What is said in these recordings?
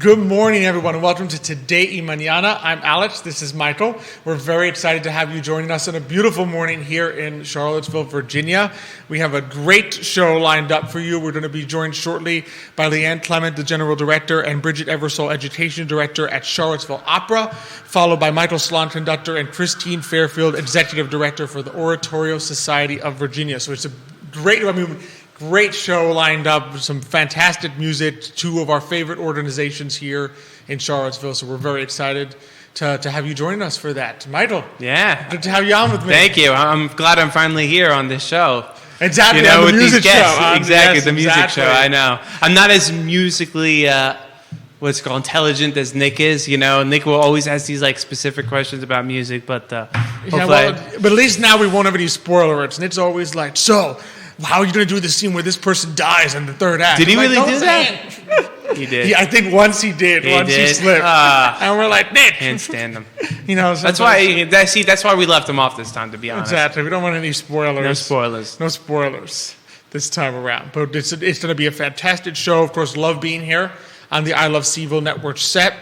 Good morning, everyone, and welcome to Today y Mañana. I'm Alex. This is Michael. We're very excited to have you joining us on a beautiful morning here in Charlottesville, Virginia. We have a great show lined up for you. We're going to be joined shortly by Leanne Clement, the General Director, and Bridgid Eversole, Education Director at Charlottesville Opera, followed by Michael Slon, Conductor, and Christine Fairfield, Executive Director for the Oratorio Society of Virginia. So it's a great show lined up, some fantastic music, two of our favorite organizations here in Charlottesville. So we're very excited to have you join us for that. Michael. Yeah. Good to have you on with me. Thank you. I'm glad I'm finally here on this show. Exactly. You know, with these guests. show. Exactly, Yes, the music exactly. show. I know. I'm not as musically, intelligent as Nick is. You know, Nick will always ask these specific questions about music, but hopefully. But at least now we won't have any spoilers. And it's always like, so, how are you going to do the scene where this person dies in the third act? Did he really do that? He did. Yeah, I think once he did. He slipped. And we're like, Nick. Can't stand him. You know, that's why we left him off this time, to be honest. Exactly. We don't want any spoilers. No spoilers This time around. But it's going to be a fantastic show. Of course, love being here on the I Love CVille Network set.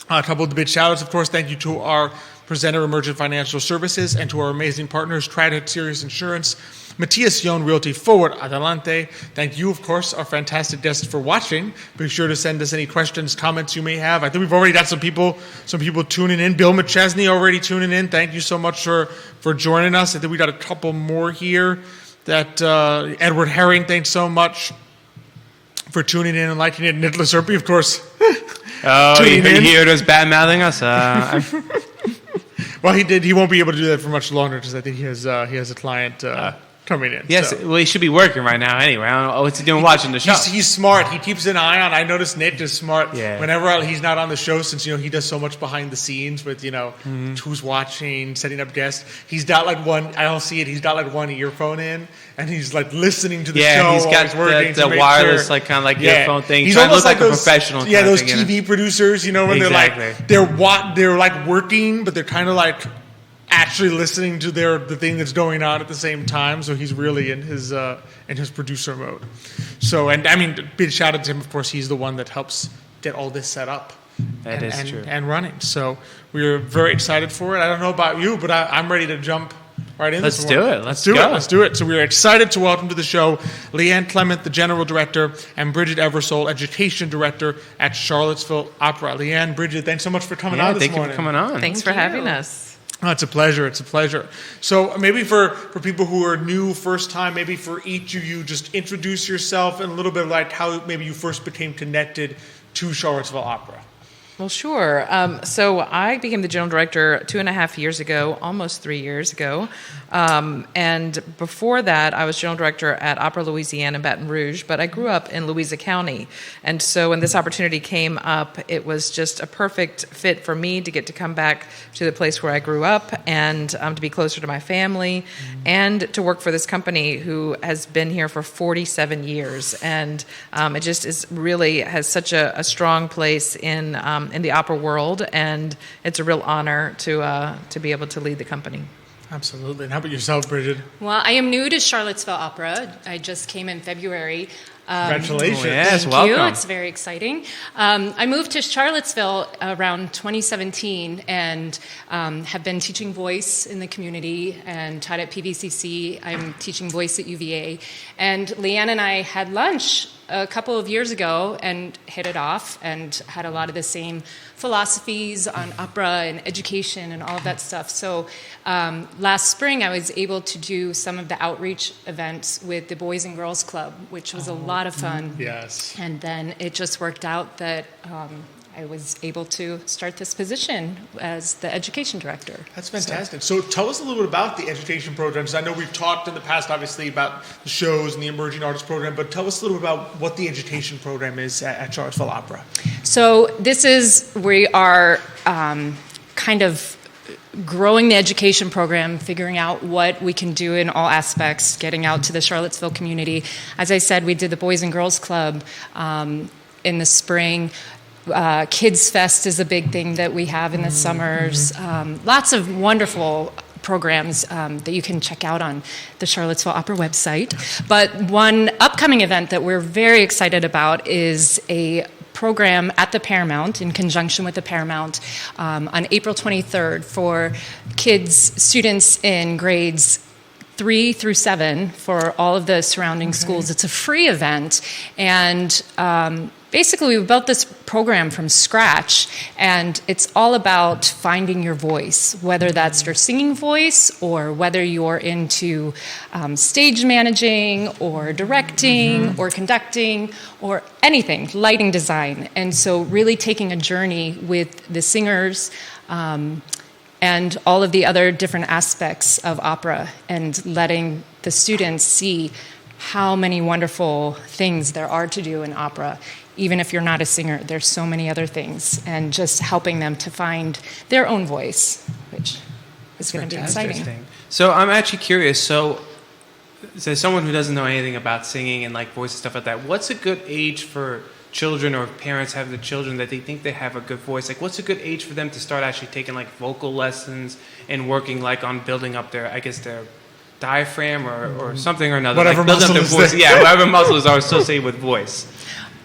A couple of the big shout-outs, of course. Thank you to our presenter, Emergent Financial Services, and to our amazing partners, Craddock Serious Insurance, Matthias, Realty, Forward, Adelante. Thank you, of course, our fantastic guests for watching. Be sure to send us any questions, comments you may have. I think we've already got some people tuning in. Bill McChesney already tuning in. Thank you so much for joining us. I think we got a couple more here. That Edward Herring, thanks so much for tuning in and liking it. Nicholas Urpí, of course. Oh, you hear those bad-mouthing us? Well, he did. He won't be able to do that for much longer because I think he has a client coming in. Yes, so. well, he should be working right now anyway. I don't know what's he doing watching the show. He's smart. He keeps an eye on. I noticed Nick is smart. Yeah. Whenever he's not on the show, since he does so much behind the scenes with who's watching, setting up guests. He's got one. I'll see it. He's got one earphone in, and he's listening to the show. Yeah, he's got the wireless earphone thing. He's trying to almost look like those, a professional. Yeah, those TV producers. When exactly. they're working, but they're kind of actually listening to the thing that's going on at the same time. So he's really in his producer mode. So, and I mean, big shout out to him. Of course, he's the one that helps get all this set up. That is true. And running. So we're very excited for it. I don't know about you, but I'm ready to jump right in. Let's do it. Let's do it. So we're excited to welcome to the show Leanne Clement, the General Director, and Bridgid Eversole, Education Director at Charlottesville Opera. Leanne, Bridgid, thanks so much for coming on this morning. Thank you for coming on. Thanks for having us. Oh, it's a pleasure. It's a pleasure. So maybe for people who are new, first time, maybe for each of you, just introduce yourself and a little bit how maybe you first became connected to Charlottesville Opera. Well, sure. So I became the general director 2.5 years ago, almost 3 years ago. And before that, I was general director at Opera Louisiana in Baton Rouge, but I grew up in Louisa County. And so when this opportunity came up, it was just a perfect fit for me to get to come back to the place where I grew up and to be closer to my family and to work for this company who has been here for 47 years. And it just has such a strong place in the opera world, and it's a real honor to be able to lead the company. Absolutely. And how about yourself, Bridgid? Well, I am new to Charlottesville Opera. I just came in February. Congratulations. Yes, Thank welcome. you. It's very exciting. I moved to Charlottesville around 2017 and have been teaching voice in the community and taught at PVCC. I'm teaching voice at UVA. And Leanne and I had lunch a couple of years ago and hit it off and had a lot of the same philosophies on opera and education and all of that stuff. So last spring I was able to do some of the outreach events with the Boys and Girls Club, which was a lot of fun. Yes. And then it just worked out that I was able to start this position as the education director. That's fantastic. So tell us a little bit about the education programs. I know we've talked in the past, obviously, about the shows and the Emerging Artist Program, but tell us a little bit about what the education program is at Charlottesville Opera. So we are kind of growing the education program, figuring out what we can do in all aspects, getting out to the Charlottesville community. As I said, we did the Boys and Girls Club in the spring. Kids Fest is a big thing that we have in the summers. Lots of wonderful programs that you can check out on the Charlottesville Opera website. But one upcoming event that we're very excited about is a program at the Paramount in conjunction with the Paramount on April 23rd for students in grades 3 through 7 for all of the surrounding schools. It's a free event, and basically we built this program from scratch, and it's all about finding your voice, whether that's your singing voice or whether you're into stage managing or directing or conducting or anything, lighting design. And so really taking a journey with the singers and all of the other different aspects of opera, and letting the students see how many wonderful things there are to do in opera. Even if you're not a singer, there's so many other things, and just helping them to find their own voice, which is going to be exciting. So I'm actually curious. So someone who doesn't know anything about singing and like voice and stuff like that, what's a good age for children, or if parents have the children that they think they have a good voice? Like, what's a good age for them to start actually taking like vocal lessons and working like on building up their diaphragm or something or another? Whatever like, building up muscle their is voice. Yeah, whatever muscles are associated with voice.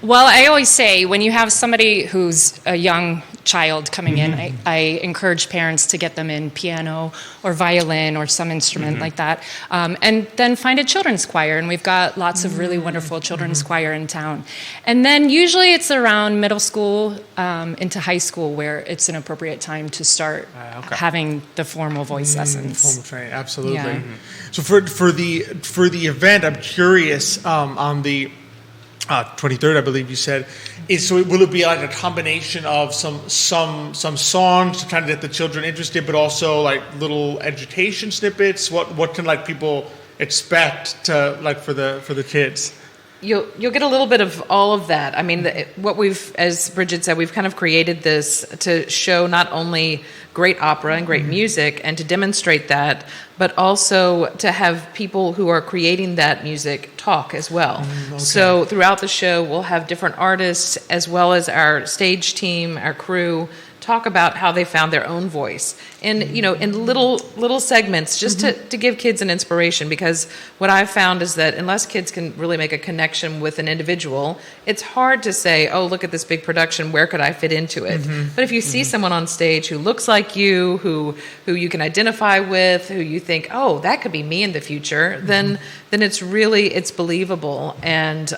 Well, I always say when you have somebody who's a young child coming in, I encourage parents to get them in piano or violin or some instrument like that, and then find a children's choir. And we've got lots of really wonderful children's choir in town. And then usually it's around middle school into high school where it's an appropriate time to start having the formal voice lessons. Formal training, absolutely. Yeah. So for the event, I'm curious on the 23rd, I believe you said. Will it be like a combination of some songs to try to get the children interested, but also like little education snippets? What can like people expect to like for the kids? You'll get a little bit of all of that. I mean, what we've, as Bridgid said, we've kind of created this to show not only great opera and great music and to demonstrate that, but also to have people who are creating that music talk as well. So throughout the show, we'll have different artists as well as our stage team, our crew, talk about how they found their own voice in little segments, just to give kids an inspiration. Because what I've found is that unless kids can really make a connection with an individual, it's hard to say, oh, look at this big production, where could I fit into it? But if you see someone on stage who looks like you, who you can identify with, who you think, oh, that could be me in the future, then it's believable, and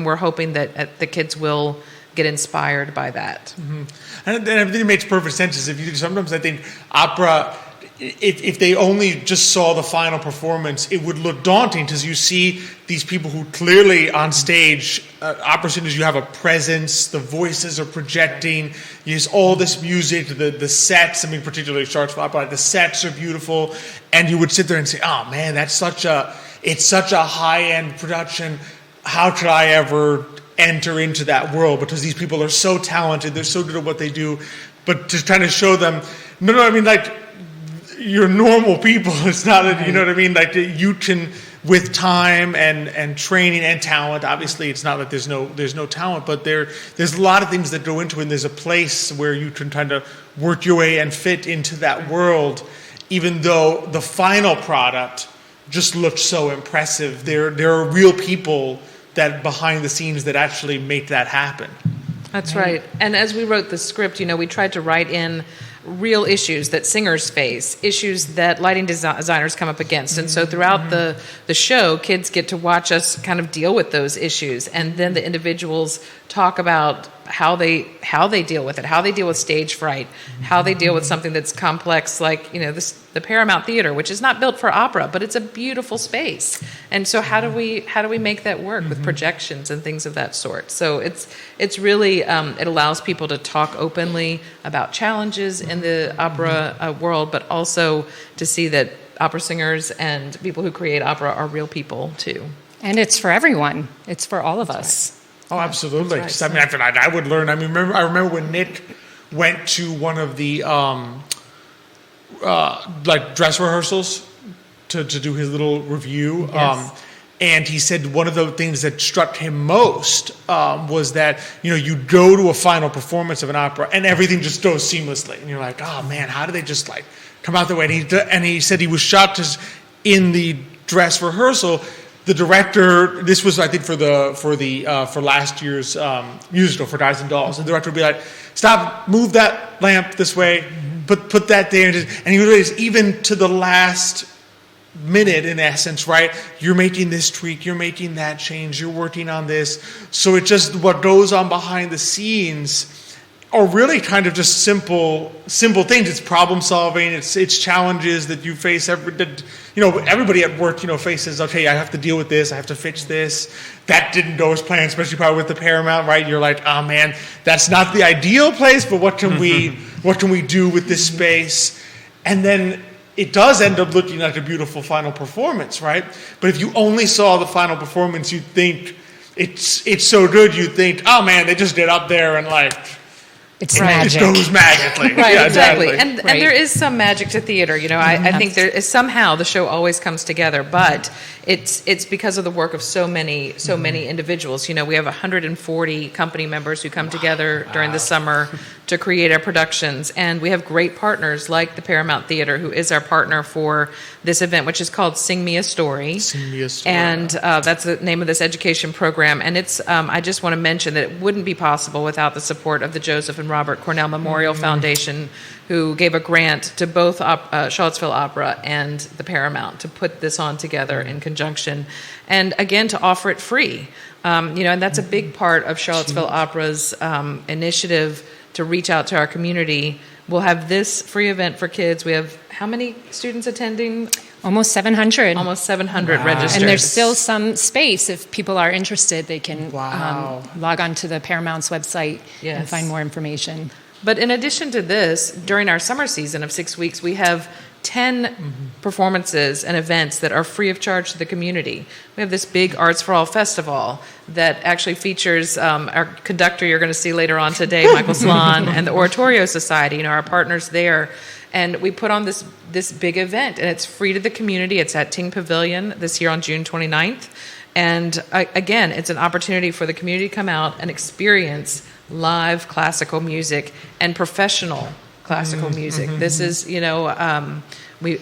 we're hoping that the kids will get inspired by that. And I think it makes perfect sense. Sometimes I think opera, if they only just saw the final performance, it would look daunting, because you see these people who clearly on stage, opera singers, you have a presence, the voices are projecting, there's all this music, the sets, I mean, particularly Charlottesville Opera, the sets are beautiful, and you would sit there and say, oh man, it's such a high-end production, how could I ever enter into that world, because these people are so talented, they're so good at what they do. But to kind of show them, I mean, like, you're normal people. It's not that, you know what I mean? Like, you can, with time and training and talent, obviously it's not that there's no talent, but there's a lot of things that go into it, and there's a place where you can kind of work your way and fit into that world, even though the final product just looks so impressive. There are real people that behind the scenes that actually make that happen. That's right. And as we wrote the script, we tried to write in real issues that singers face, issues that lighting designers come up against. And so throughout the show, kids get to watch us kind of deal with those issues. And then the individuals talk about how they deal with it, how they deal with stage fright, how they deal with something that's complex, like the Paramount Theater, which is not built for opera, but it's a beautiful space. And so how do we make that work with projections and things of that sort? So it's really it allows people to talk openly about challenges in the opera world, but also to see that opera singers and people who create opera are real people too. And it's for everyone. It's for all of us. Oh, absolutely. Right. I mean, after that, I would learn. I mean, I remember when Nick went to one of the like dress rehearsals to do his little review. Yes. And he said one of the things that struck him most was that, you go to a final performance of an opera and everything just goes seamlessly. And you're like, oh man, how do they just like come out the way? And he said he was shocked, because in the dress rehearsal, the director, this was I think for last year's musical for Guys and Dolls. The director would be like, "Stop, move that lamp this way, put that there," and he realized even to the last minute, in essence, right? You're making this tweak, you're making that change, you're working on this. So it just what goes on behind the scenes are really kind of just simple things. It's problem solving. It's challenges that you face. Everybody at work, faces. Okay, I have to deal with this. I have to fix this. That didn't go as planned, especially probably with the Paramount, right? You're like, oh man, that's not the ideal place. But what can we do with this space? And then it does end up looking like a beautiful final performance, right? But if you only saw the final performance, you'd think it's so good. You'd think, oh man, they just get up there and like. It's magic. It goes magically. Right, Yeah, exactly. And there is some magic to theater. I think there is somehow the show always comes together, but it's because of the work of so many individuals. We have 140 company members who come together during the summer to create our productions, and we have great partners like the Paramount Theater, who is our partner for this event, which is called Sing Me a Story. Sing Me a Story. And that's the name of this education program. And it's I just want to mention that it wouldn't be possible without the support of the Joseph and Robert Cornell Memorial Foundation, who gave a grant to both Charlottesville Opera and the Paramount to put this on together in conjunction, and again to offer it free. And that's a big part of Charlottesville Opera's initiative to reach out to our community. We'll have this free event for kids. We have how many students attending? Almost 700. Almost 700 registered. And there's still some space. If people are interested, they can Wow. log on to the Paramount's website and Yes. find more information. But in addition to this, during our summer season of 6 weeks, we have 10 performances and events that are free of charge to the community. We have this big Arts for All festival that actually features our conductor you're going to see later on today, Michael Slon, and the Oratorio Society, our partners there. And we put on this big event, and it's free to the community. It's at Ting Pavilion this year on June 29th. And again, it's an opportunity for the community to come out and experience live classical music and professional classical music. This is,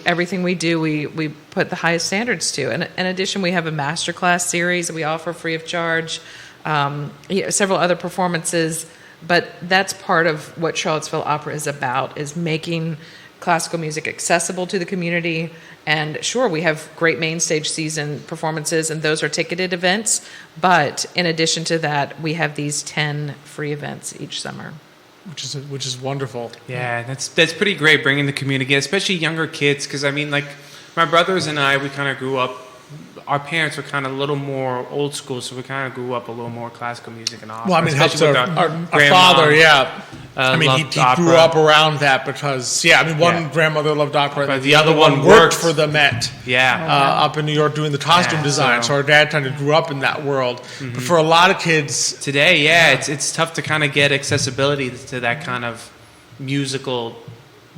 everything we do, we put the highest standards to. And in addition, we have a masterclass series that we offer free of charge, several other performances. But that's part of what Charlottesville Opera is about, is making classical music accessible to the community. And sure, we have great main stage season performances, and those are ticketed events. But in addition to that, we have these 10 free events each summer. Which is wonderful. Yeah, that's pretty great, bringing the community, especially younger kids. Because my brothers and I, we kind of grew up. Our parents were kind of a little more old school, so we kind of grew up a little more classical music and opera. Well, I mean, it helps especially our with father, yeah. He loved grew opera. up around that because, one grandmother loved opera, But and the other one worked worked. for the Met up in New York doing the costume design. So our dad kind of grew up in that world. But for a lot of kids today, it's tough to kind of get accessibility to that kind of musical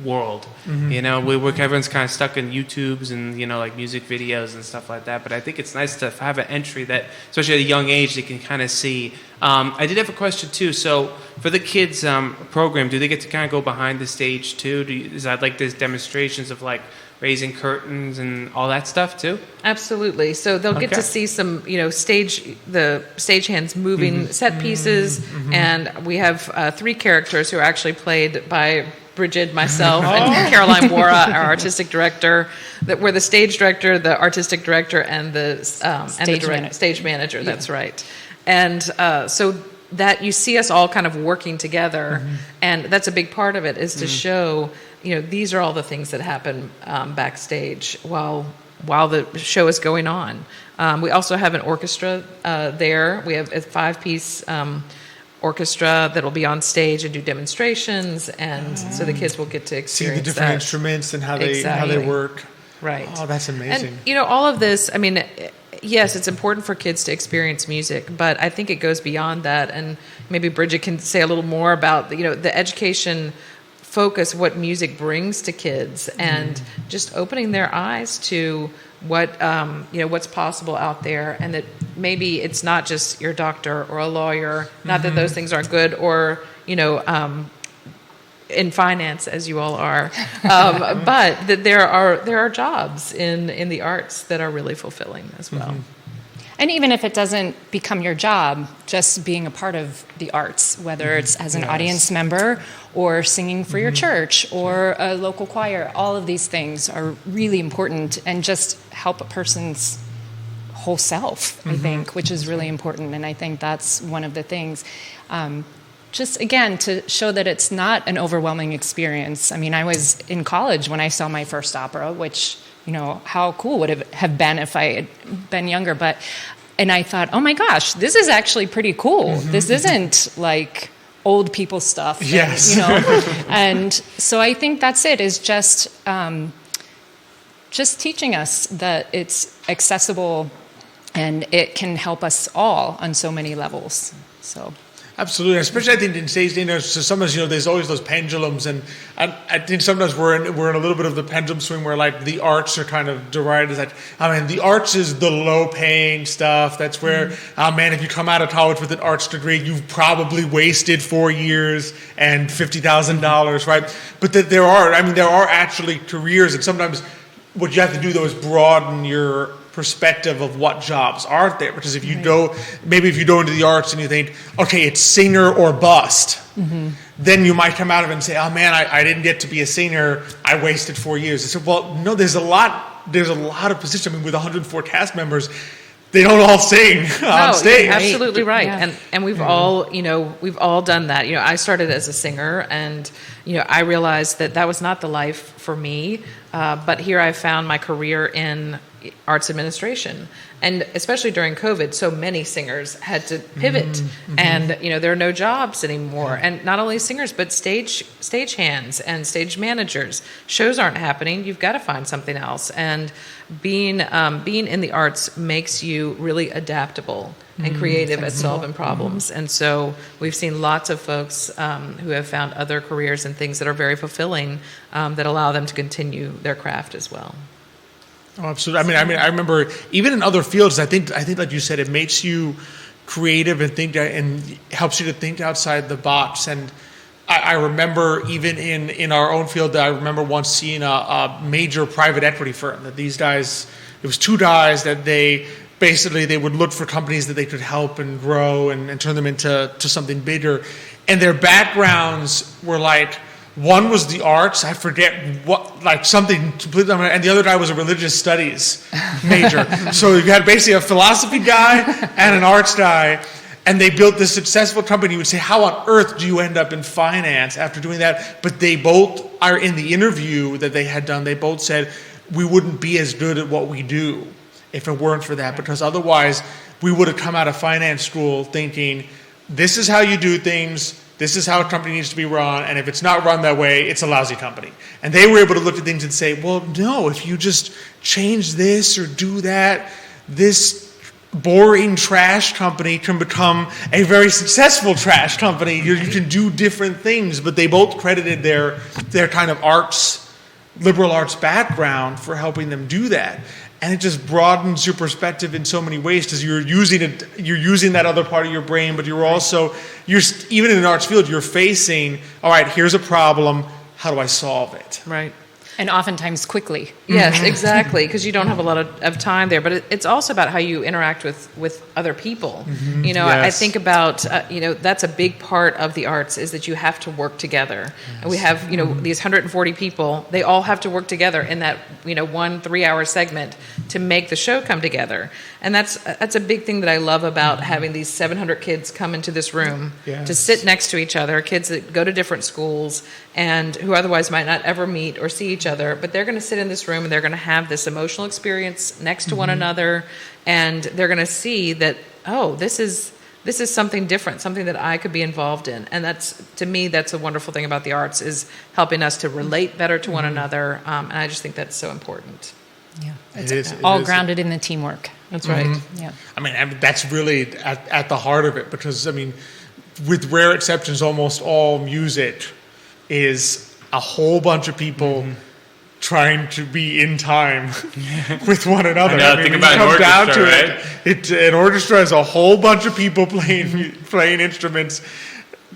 world. Everyone's kind of stuck in YouTubes and like music videos and stuff like that. But I think it's nice to have an entry that, especially at a young age, they can kind of see. I did have a question too. So for the kids program, do they get to kind of go behind the stage too? Is that like there's demonstrations of like raising curtains and all that stuff too? Absolutely. So they'll get to see some, the stagehands moving set pieces, and we have 3 characters who are actually played by Bridgid, myself, and Caroline Wara, our artistic director. That we're the stage director, the artistic director, and the stage manager. That's right. And so that you see us all kind of working together, and that's a big part of it, is to show, these are all the things that happen backstage while the show is going on. We also have an orchestra there. We have a 5-piece orchestra that'll be on stage and do demonstrations, and so the kids will get to experience see the different that. instruments and how they Exactly. work. Right. Oh, that's amazing. And all of this, I mean, yes, it's important for kids to experience music, but I think it goes beyond that. And maybe Bridgid can say a little more about the education focus, what music brings to kids, and just opening their eyes to what what's possible out there, and that maybe it's not just your doctor or a lawyer. Not that those things aren't good, or in finance, as you all are, but that there are jobs in the arts that are really fulfilling as well. And even if it doesn't become your job, just being a part of the arts, whether it's as an audience member or singing for your church or a local choir, all of these things are really important and just help a person's whole self, I think, which is really important. And I think that's one of the things. Just again, to show that it's not an overwhelming experience. I mean, I was in college when I saw my first opera, which, how cool would it have been if I had been younger? And I thought, oh my gosh, this is actually pretty cool. This isn't like old people stuff. Yes. And so I think that's it, is just teaching us that it's accessible and it can help us all on so many levels. So. Absolutely, especially I think in today's day, so sometimes there's always those pendulums, and I think sometimes we're in a little bit of the pendulum swing where like the arts are kind of derided as like, the arts is the low-paying stuff. That's where, if you come out of college with an arts degree, you've probably wasted 4 years and $50,000, right? But that there are actually careers, and sometimes what you have to do though is broaden your perspective of what jobs are there, because if you go into the arts and you think, okay, it's singer or bust, then you might come out of it and say, oh man, I didn't get to be a singer, I wasted 4 years. I said, well, no, there's a lot of positions. I mean, with 104 cast members, they don't all sing on stage. You're absolutely right. Yeah. And we've all, we've all done that. I started as a singer, and I realized that was not the life for me. But here I found my career in arts administration, and especially during COVID, so many singers had to pivot, and there are no jobs anymore. And not only singers, but stage hands and stage managers. Shows aren't happening. You've got to find something else. And being in the arts makes you really adaptable and creative at solving problems. And so we've seen lots of folks who have found other careers and things that are very fulfilling that allow them to continue their craft as well. Oh, absolutely. I remember even in other fields, I think like you said, it makes you creative and helps you to think outside the box. And I remember even in our own field, I remember once seeing a major private equity firm that these guys, it was two guys that they would look for companies that they could help and grow and turn them into something bigger. And their backgrounds were like, one was the arts, I forget what, like something completely, and the other guy was a religious studies major. So you had basically a philosophy guy and an arts guy, and they built this successful company. You would say, how on earth do you end up in finance after doing that? But they both are, in the interview that they had done, they both said, we wouldn't be as good at what we do if it weren't for that, because otherwise we would have come out of finance school thinking, this is how you do things, this is how a company needs to be run, and if it's not run that way, it's a lousy company. And they were able to look at things and say, well, no, if you just change this or do that, this boring trash company can become a very successful trash company. You can do different things, but they both credited their kind of arts, liberal arts background for helping them do that. And it just broadens your perspective in so many ways, because you're using that other part of your brain, but you're even in an arts field, you're facing, all right, here's a problem, how do I solve it? Right. And oftentimes quickly. Yes, exactly, because you don't have a lot of time there. But it's also about how you interact with other people. Yes. I think about, that's a big part of the arts, is that you have to work together. Yes. And we have, these 140 people, they all have to work together in that, 1 3-hour segment to make the show come together. And that's a big thing that I love about having these 700 kids come into this room to sit next to each other, kids that go to different schools and who otherwise might not ever meet or see each other, but they're going to sit in this room and they're going to have this emotional experience next to one another, and they're going to see that, oh, this is something different, something that I could be involved in. And to me, that's a wonderful thing about the arts, is helping us to relate better to one another, and I just think that's so important. Yeah, it's all grounded in the teamwork. That's right. Yeah. That's really at the heart of it, because, with rare exceptions, almost all music is a whole bunch of people trying to be in time with one another. Think about an orchestra, right? An orchestra is a whole bunch of people playing instruments,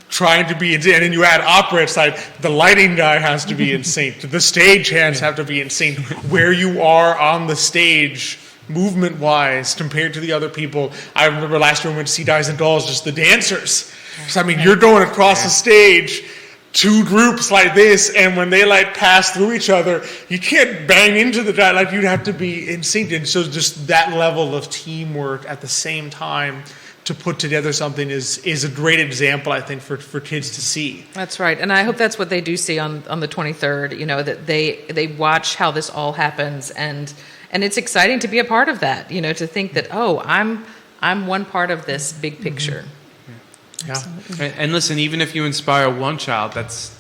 trying to be in sync. And then you add opera, it's like the lighting guy has to be in sync. The stage hands have to be in sync. Where you are on the stage movement-wise compared to the other people. I remember last year when we went to see Dies and Dolls, just the dancers. So, I mean, you're going across the stage, two groups like this, and when they like pass through each other, you can't bang into the guy, like you'd have to be in sync. And so just that level of teamwork at the same time to put together something is a great example, I think, for kids to see. That's right, and I hope that's what they do see on the 23rd. You know, that they watch how this all happens, and it's exciting to be a part of that. You know, to think that I'm one part of this big picture. Yeah. And listen, even if you inspire one child, that's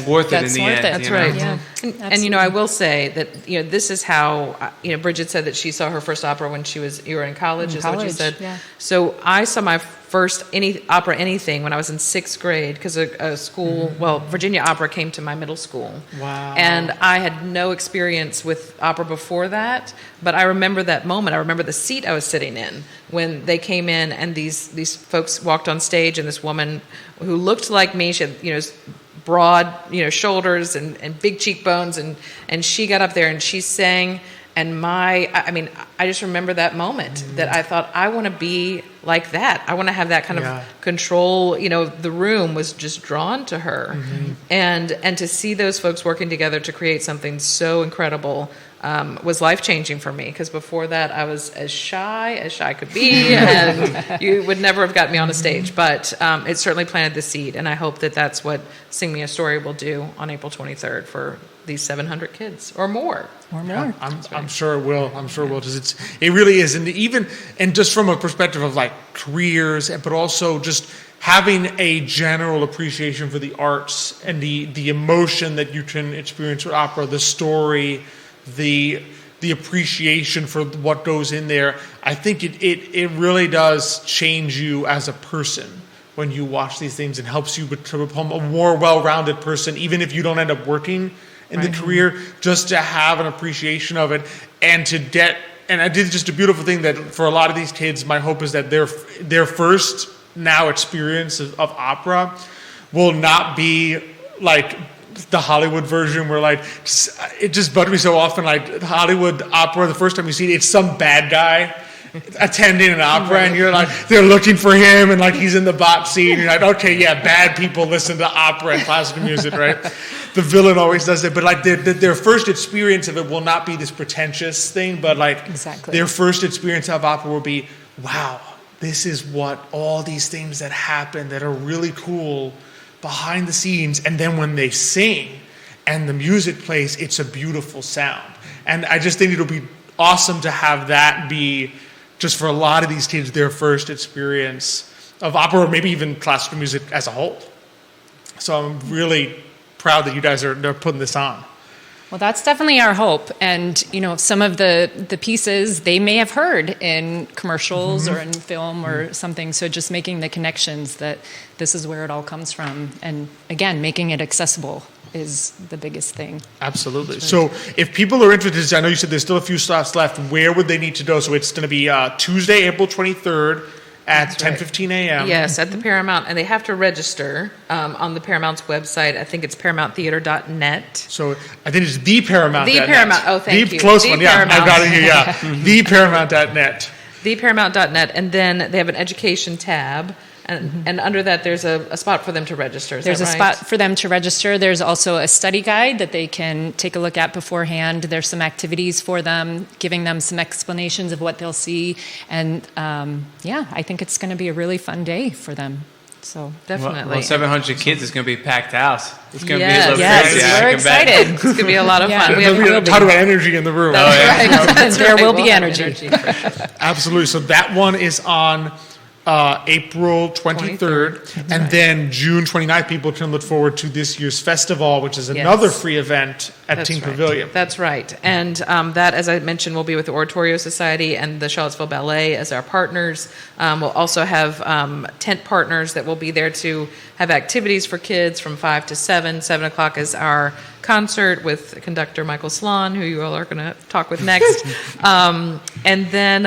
worth it in the end. That's right. Yeah. And you know, I will say that, you know, this is how, you know, Bridgid said that she saw her first opera when you were in college, is what you said. Yeah. So I saw my first opera anything when I was in 6th grade, because a school, Virginia Opera came to my middle school. Wow. And I had no experience with opera before that, but I remember that moment. I remember the seat I was sitting in when they came in, and these folks walked on stage, and this woman who looked like me, she had, you know, broad, you know, shoulders and big cheekbones, and she got up there and she sang, and I just remember that moment that I thought, I want to be like that. I want to have that kind of control. You know, the room was just drawn to her, and to see those folks working together to create something so incredible was life-changing for me, because before that I was as shy could be, and you would never have got me on a stage, but it certainly planted the seed, and I hope that that's what Sing Me a Story will do on April 23rd for these 700 kids or more. Yeah, I'm sure it will. I'm sure it will, because it really is, and just from a perspective of like careers, but also just having a general appreciation for the arts and the emotion that you can experience with opera, the story, the appreciation for what goes in there. I think it really does change you as a person when you watch these things, and helps you to become a more well-rounded person, even if you don't end up working in the career, just to have an appreciation of it, and to get, and I did just a beautiful thing that for a lot of these kids, my hope is that their first now experience of opera will not be like the Hollywood version, where like it just bugged me so often, like Hollywood opera, the first time you see it, it's some bad guy attending an opera, and you're like, they're looking for him, and like he's in the box seat, and you're like, okay, yeah, bad people listen to opera and classical music, right? The villain always does it, but like their first experience of it will not be this pretentious thing, but like their first experience of opera will be, wow, this is what all these things that happen that are really cool behind the scenes, and then when they sing and the music plays, it's a beautiful sound. And I just think it'll be awesome to have that be, just for a lot of these kids, their first experience of opera, or maybe even classical music as a whole. So I'm really proud that you guys are putting this on. Well, that's definitely our hope. And, you know, some of the pieces they may have heard in commercials or in film or something. So just making the connections that this is where it all comes from. And again, making it accessible is the biggest thing. Absolutely. Right. So if people are interested, I know you said there's still a few slots left, where would they need to go? So it's going to be Tuesday, April 23rd at 10:15 a.m. Yes, at the Paramount, and they have to register on the Paramount's website. I think it's ParamountTheater.net. So I think it's the Paramount. The Paramount. Oh, thank you. Close the one. Paramount. Yeah, I've got it here. Yeah, the Paramount.net. The Paramount.net, and then they have an education tab. And under that, there's a spot for them to register. There's a spot for them to register. There's also a study guide that they can take a look at beforehand. There's some activities for them, giving them some explanations of what they'll see. And I think it's going to be a really fun day for them. So definitely. Well, 700 kids is going to be a packed house. It's going to be a little crazy. We're excited. It's going to be a lot of fun. We have talk about energy in the room. There will be energy. Absolutely. So that one is on April 23rd, and then June 29th, people can look forward to this year's festival, which is another free event at Teen Pavilion. That's right. And that, as I mentioned, will be with the Oratorio Society and the Charlottesville Ballet as our partners. We'll also have tent partners that will be there to have activities for kids from 5 to 7. 7 o'clock is our concert with conductor Michael Slon, who you all are going to talk with next. And then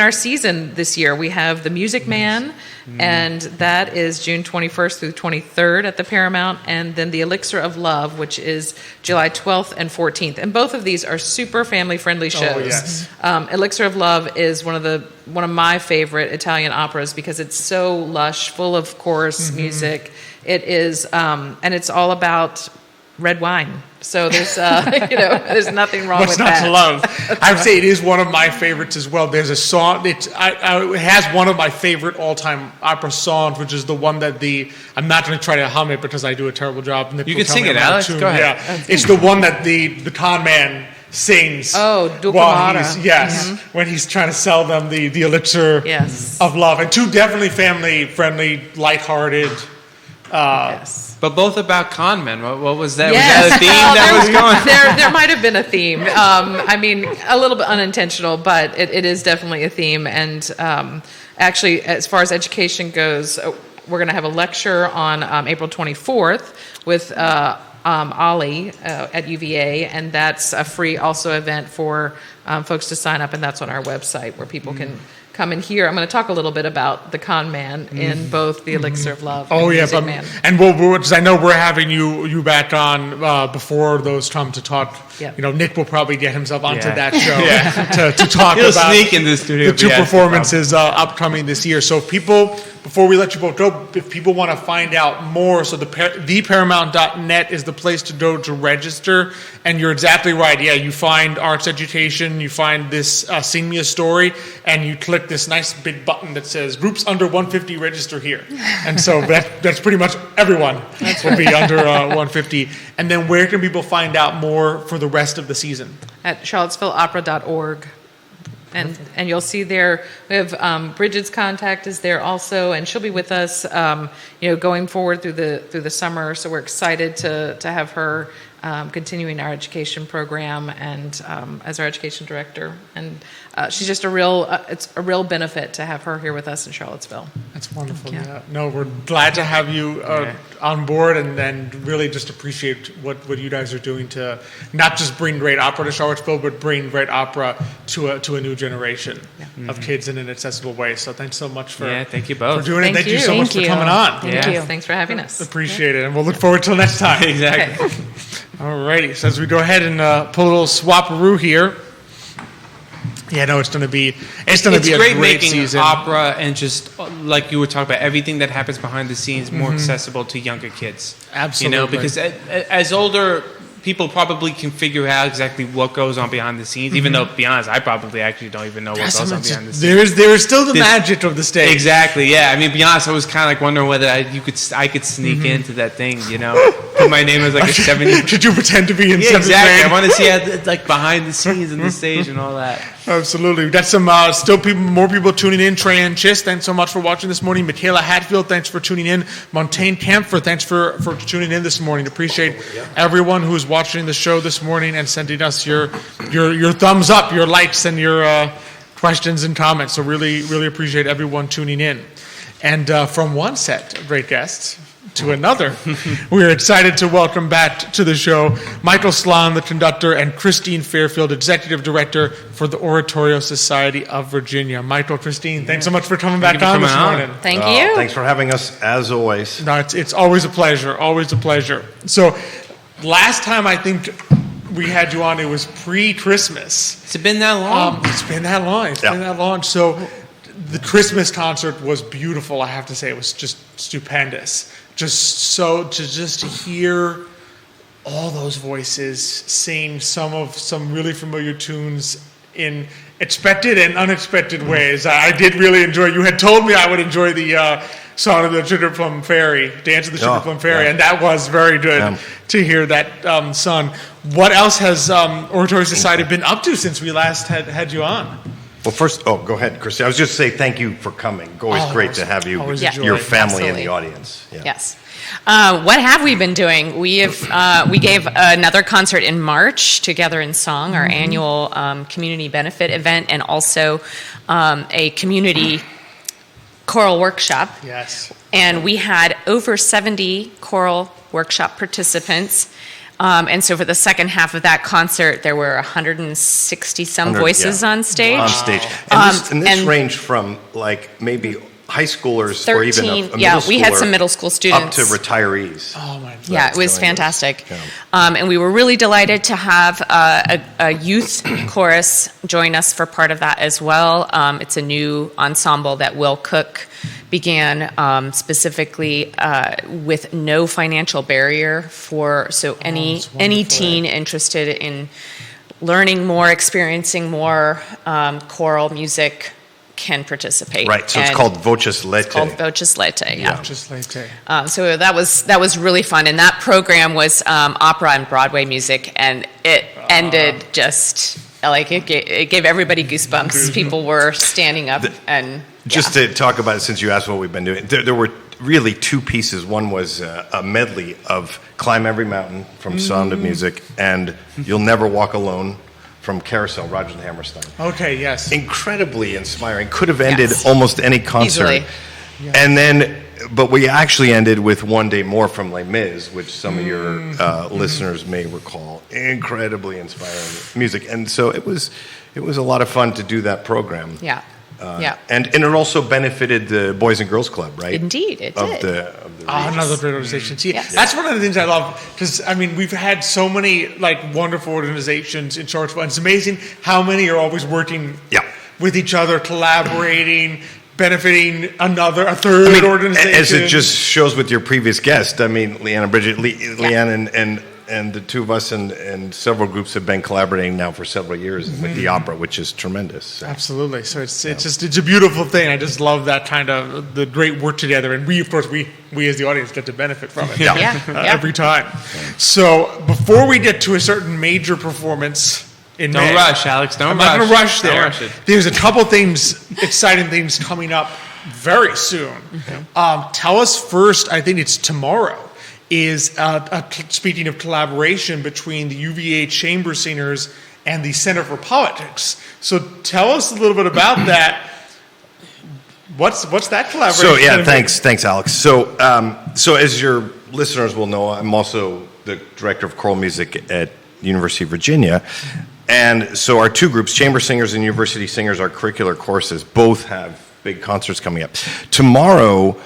our season this year, we have The Music Man, and that is June 21st through 23rd at the Paramount, and then The Elixir of Love, which is July 12th and 14th. And both of these are super family-friendly shows. Oh, yes. Elixir of Love is one of my favorite Italian operas because it's so lush, full of chorus music. It is, and it's all about red wine. So there's, there's nothing wrong What's with not that. to love? I would say it is one of my favorites as well. There's a song. It has one of my favorite all-time opera songs, which is the one that I'm not going to try to hum it because I do a terrible job. Nick You will can tell sing me it, I'm out of Alex. tune. Go ahead. Yeah, it's the one that the con man sings. Oh, Duca while Mara. he's when he's trying to sell them the elixir Yes. of love, and two definitely family-friendly, lighthearted. Yes. But both about con men. What was that? Yes. Was that a theme that was going? There might have been a theme. I mean, a little bit unintentional, but it is definitely a theme. And actually, as far as education goes, we're going to have a lecture on April 24th with Ollie at UVA, and that's a free also event for folks to sign up, and that's on our website where people can come and hear. I'm going to talk a little bit about the con man in both The Elixir of Love and Music Man. And because I know we're having you back on before those come to talk. Yep. Nick will probably get himself onto Yeah. that show to talk He'll about sneak in the studio. the two if he has to. performances upcoming this year. So before we let you both go, if people want to find out more, so theparamount.net is the place to go to register. And you're exactly right. Yeah, you find arts education, you find this Sing Me a Story, and you click this nice big button that says groups under 150 register here. And so that's pretty much everyone will be under 150. And then where can people find out more for the rest of the season? At charlottesvilleopera.org. And you'll see there, we have Bridgid's contact is there also, and she'll be with us, going forward through the summer. So we're excited to have her continuing our education program and as our education director. And she's just it's a real benefit to have her here with us in Charlottesville. That's wonderful. Yeah. Yeah. No, we're glad to have you on board, and really just appreciate what you guys are doing to not just bring great opera to Charlottesville, but bring great opera to a new generation of kids in an accessible way. So thanks so much for thank you both. for doing it. Thank you so Thank much for you. coming on. Thank you. Thanks for having us. Appreciate it, and we'll look forward till next time. Exactly. Okay. All righty. So as we go ahead and pull a little swap-a-roo here. Yeah, no, it's going to be It's a great great making season. opera and just like you were talking about, everything that happens behind the scenes more accessible to younger kids. Absolutely. Because as older people probably can figure out exactly what goes on behind the scenes. Even though, to be honest, I probably actually don't even know what goes on behind the scenes. There is still the magic of the stage. Exactly. Yeah. I mean, to be honest, I was kind of like wondering whether I could sneak into that thing. Put my name as like a 70. Should you pretend to be in Yeah, seventh exactly. grade? I want to see how, like behind the scenes and the stage and all that. Absolutely. We've got some more people tuning in. Treyanne Chist, thanks so much for watching this morning. Michaela Hatfield, thanks for tuning in. Montaigne Camphor, thanks for tuning in this morning. Appreciate everyone who's watching the show this morning and sending us your thumbs up, your likes, and your questions and comments. So really, really appreciate everyone tuning in. And from one set of great guests to another, we're excited to welcome back to the show Michael Slon, the conductor, and Christine Fairfield, executive director for the Oratorio Society of Virginia. Michael, Christine, thanks so much for coming back on this morning. Thank you. Thanks for having us, as always. No, it's always a pleasure, always a pleasure. So last time I think we had you on, it was pre-Christmas. Has it been that long? It's been that long. It's been that long. So the Christmas concert was beautiful, I have to say. It was just stupendous. To hear all those voices sing some really familiar tunes in expected and unexpected ways. I did really enjoy. You had told me I would enjoy the song of the Sugar Plum Fairy, Dance of the Sugar Plum Fairy, and that was very good to hear that sung. What else has Oratorio Society been up to since we last had you on? Well, first, go ahead, Christy. I was just saying thank you for coming. Always great to have you, always a joy. your family Absolutely. in the audience. Yeah. Yes. What have we been doing? We gave another concert in March, Together in Song, our annual community benefit event, and also a community choral workshop. Yes. And we had over 70 choral workshop participants. And so for the second half of that concert, there were 160 some 100, voices yeah. on stage. On stage. And this ranged from like maybe high schoolers or even a middle yeah, we had schooler some middle school up students. to retirees. Oh my God. Yeah, it was fantastic. Yeah. And we were really delighted to have a youth chorus join us for part of that as well. It's a new ensemble that Will Cook began specifically with no financial barrier so any teen interested in learning more, experiencing more choral music can participate. Right, so it's called Voces Lete. It's called Voces Lete, yeah. Just later. So that was really fun, and that program was opera and Broadway music, and it ended just like it gave everybody goosebumps. People were standing up and Just to talk about it, since you asked what we've been doing, there were really two pieces. One was a medley of Climb Every Mountain from Sound of Music and You'll Never Walk Alone from Carousel, Rodgers and Hammerstein. Okay, yes. Incredibly inspiring. Could have ended Yes. almost any concert. Easily. And then, but we actually ended with One Day More from Les Mis, which some of your listeners may recall. Incredibly inspiring music. And so it was a lot of fun to do that program. yeah. And it also benefited the Boys and Girls Club, right? Indeed, it Of did. the Another great organization. See, Yes. that's one of the things I love because I mean we've had so many like wonderful organizations in Charlottesville. And it's amazing how many are always working Yeah. with each other, collaborating, benefiting a third organization. As it just shows with your previous guest, I mean, Leanne and Bridgid, Leanne and the two of us and several groups have been collaborating now for several years with the opera, which is tremendous. So. Absolutely. So it's a beautiful thing. I just love that kind of the great work together, and we of course we as the audience get to benefit from it. Yeah. Every time. So before we get to a certain major performance in May, Don't rush, Alex. Don't I'm rush. not going to rush Don't there. rush it. There's a couple things, exciting things coming up very soon. Tell us first. I think it's tomorrow. Is speaking of collaboration between the UVA Chamber Singers and the Center for Politics. So tell us a little bit about that. What's that collaboration? So yeah, thanks, Alex. So as your listeners will know, I'm also the director of choral music at University of Virginia, and so our two groups, Chamber Singers and University Singers, our curricular courses, both have big concerts coming up tomorrow.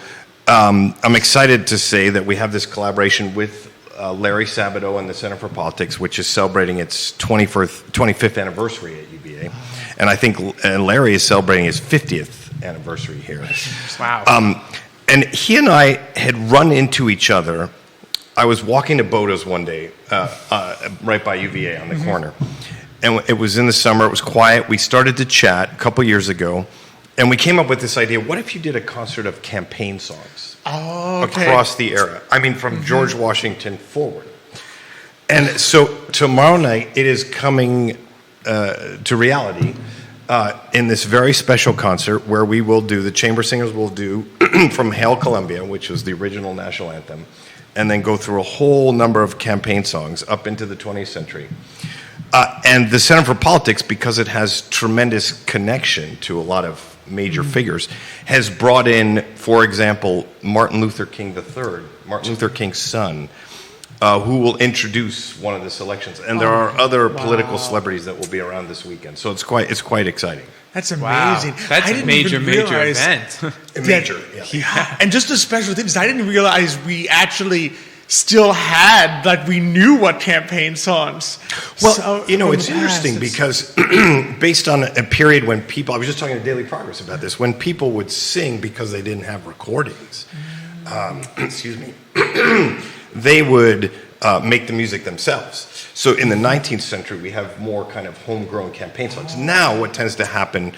I'm excited to say that we have this collaboration with Larry Sabato and the Center for Politics, which is celebrating its 25th anniversary at UVA. And I think Larry is celebrating his 50th anniversary here. Wow. And he and I had run into each other. I was walking to Boda's one day, right by UVA on the corner. And it was in the summer, it was quiet. We started to chat a couple years ago. And we came up with this idea, what if you did a concert of campaign songs across the era? I mean, from George Washington forward. And so tomorrow night, it is coming to reality in this very special concert where we will do, the Chamber Singers will do from Hail Columbia, which was the original national anthem, and then go through a whole number of campaign songs up into the 20th century. And the Center for Politics, because it has tremendous connection to a lot of major figures, has brought in, for example, Martin Luther King III, Martin Luther King's son, who will introduce one of the selections. And there are other political celebrities that will be around this weekend. So it's quite exciting. That's Wow. amazing. That's I a didn't major even realize event. Major, Yeah. And just a special thing is I didn't realize we actually still had, like, we knew what campaign songs. Well, So, you know, from it's the past, interesting because based on a period when people, I was just talking to Daily Progress about this, when people would sing because they didn't have recordings, excuse me, they would make the music themselves. So in the 19th century, we have more kind of homegrown campaign songs. Now what tends to happen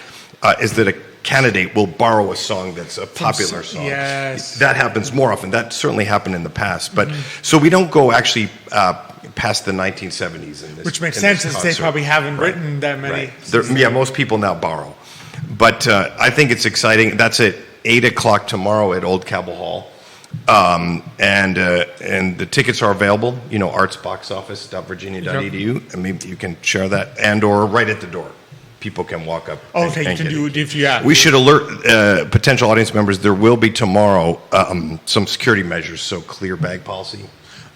is that a candidate will borrow a song that's a popular song. Yes. That happens more often. That certainly happened in the past. But so we don't go actually past the 1970s in this. Which makes in sense, this since they concert. probably haven't Right. written that many. Right. Yeah, most people now borrow. But I think it's exciting. That's at 8 o'clock tomorrow at Old Cabell Hall. And the tickets are available, artsboxoffice.virginia.edu, and maybe you can share that, and or right at the door. People can walk up. Okay, you and can get do it. it if you have. We should alert potential audience members there will be tomorrow some security measures, so clear bag policy.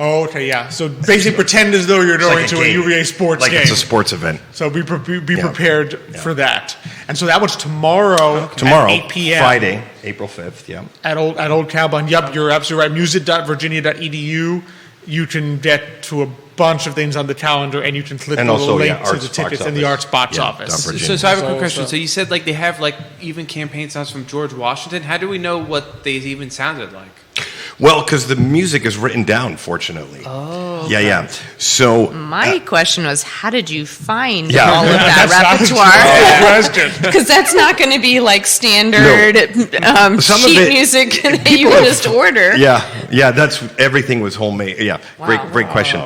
Oh, okay, yeah. So basically, pretend as though you're going to a game. UVA sports Like game. it's a sports event. So be prepared for that. And so that was tomorrow. Tomorrow, at 8 p.m. Friday, April 5th, yeah. at Old Cowbun. Yep, you're absolutely right. Music.virginia.edu. You can get to a bunch of things on the calendar, and you can click And the little also, link to Arts the tickets box in the office. Arts box Yeah, office. Virginia. So I have a quick So- question. so- So you said like they have like even campaign songs from George Washington. How do we know what they even sounded like? Well, because the music is written down, fortunately. Oh. Yeah, yeah. So, My question was, how did you find Yeah. all of that That's repertoire? a question. Because that's not going to be like standard Some of sheet it- music that you would just order. yeah, that's everything was homemade. Yeah, great question.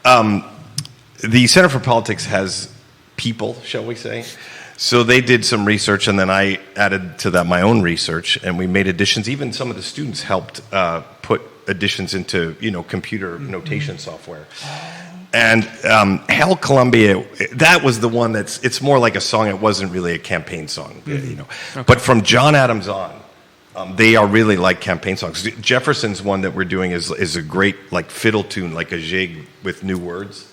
The Center for Politics has people, shall we say? So they did some research, and then I added to that my own research, and we made additions. Even some of the students helped put additions into computer notation software. And Hail Columbia, that was the one it's more like a song. It wasn't really a campaign song, Okay. But from John Adams on, they are really like campaign songs. Jefferson's one that we're doing is a great like fiddle tune, like a jig with new words.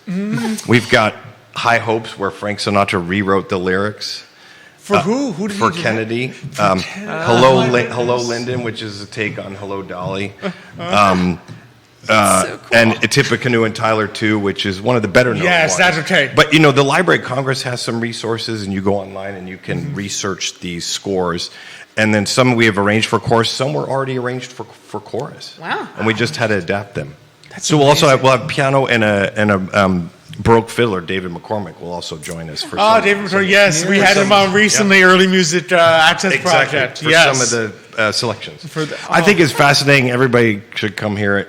We've got High Hopes, where Frank Sinatra rewrote the lyrics. For who? Who did For he do Kennedy. Hello, Lyndon, which is a take on Hello, Dolly. So cool. And Tippecanoe and Tyler, too, which is one of the better known Yes, ones. that's okay. But, the Library of Congress has some resources, and you go online and you can research these scores. And then some we have arranged for chorus. Some were already arranged for chorus. Wow. And we just had to adapt them. So we'll also have piano and a Baroque fiddler, David McCormick, will also join us for some. David McCormick, yes. We had him on recently, Early Music Access Project. For Yes. some of the selections. I think it's fascinating. Everybody should come hear it.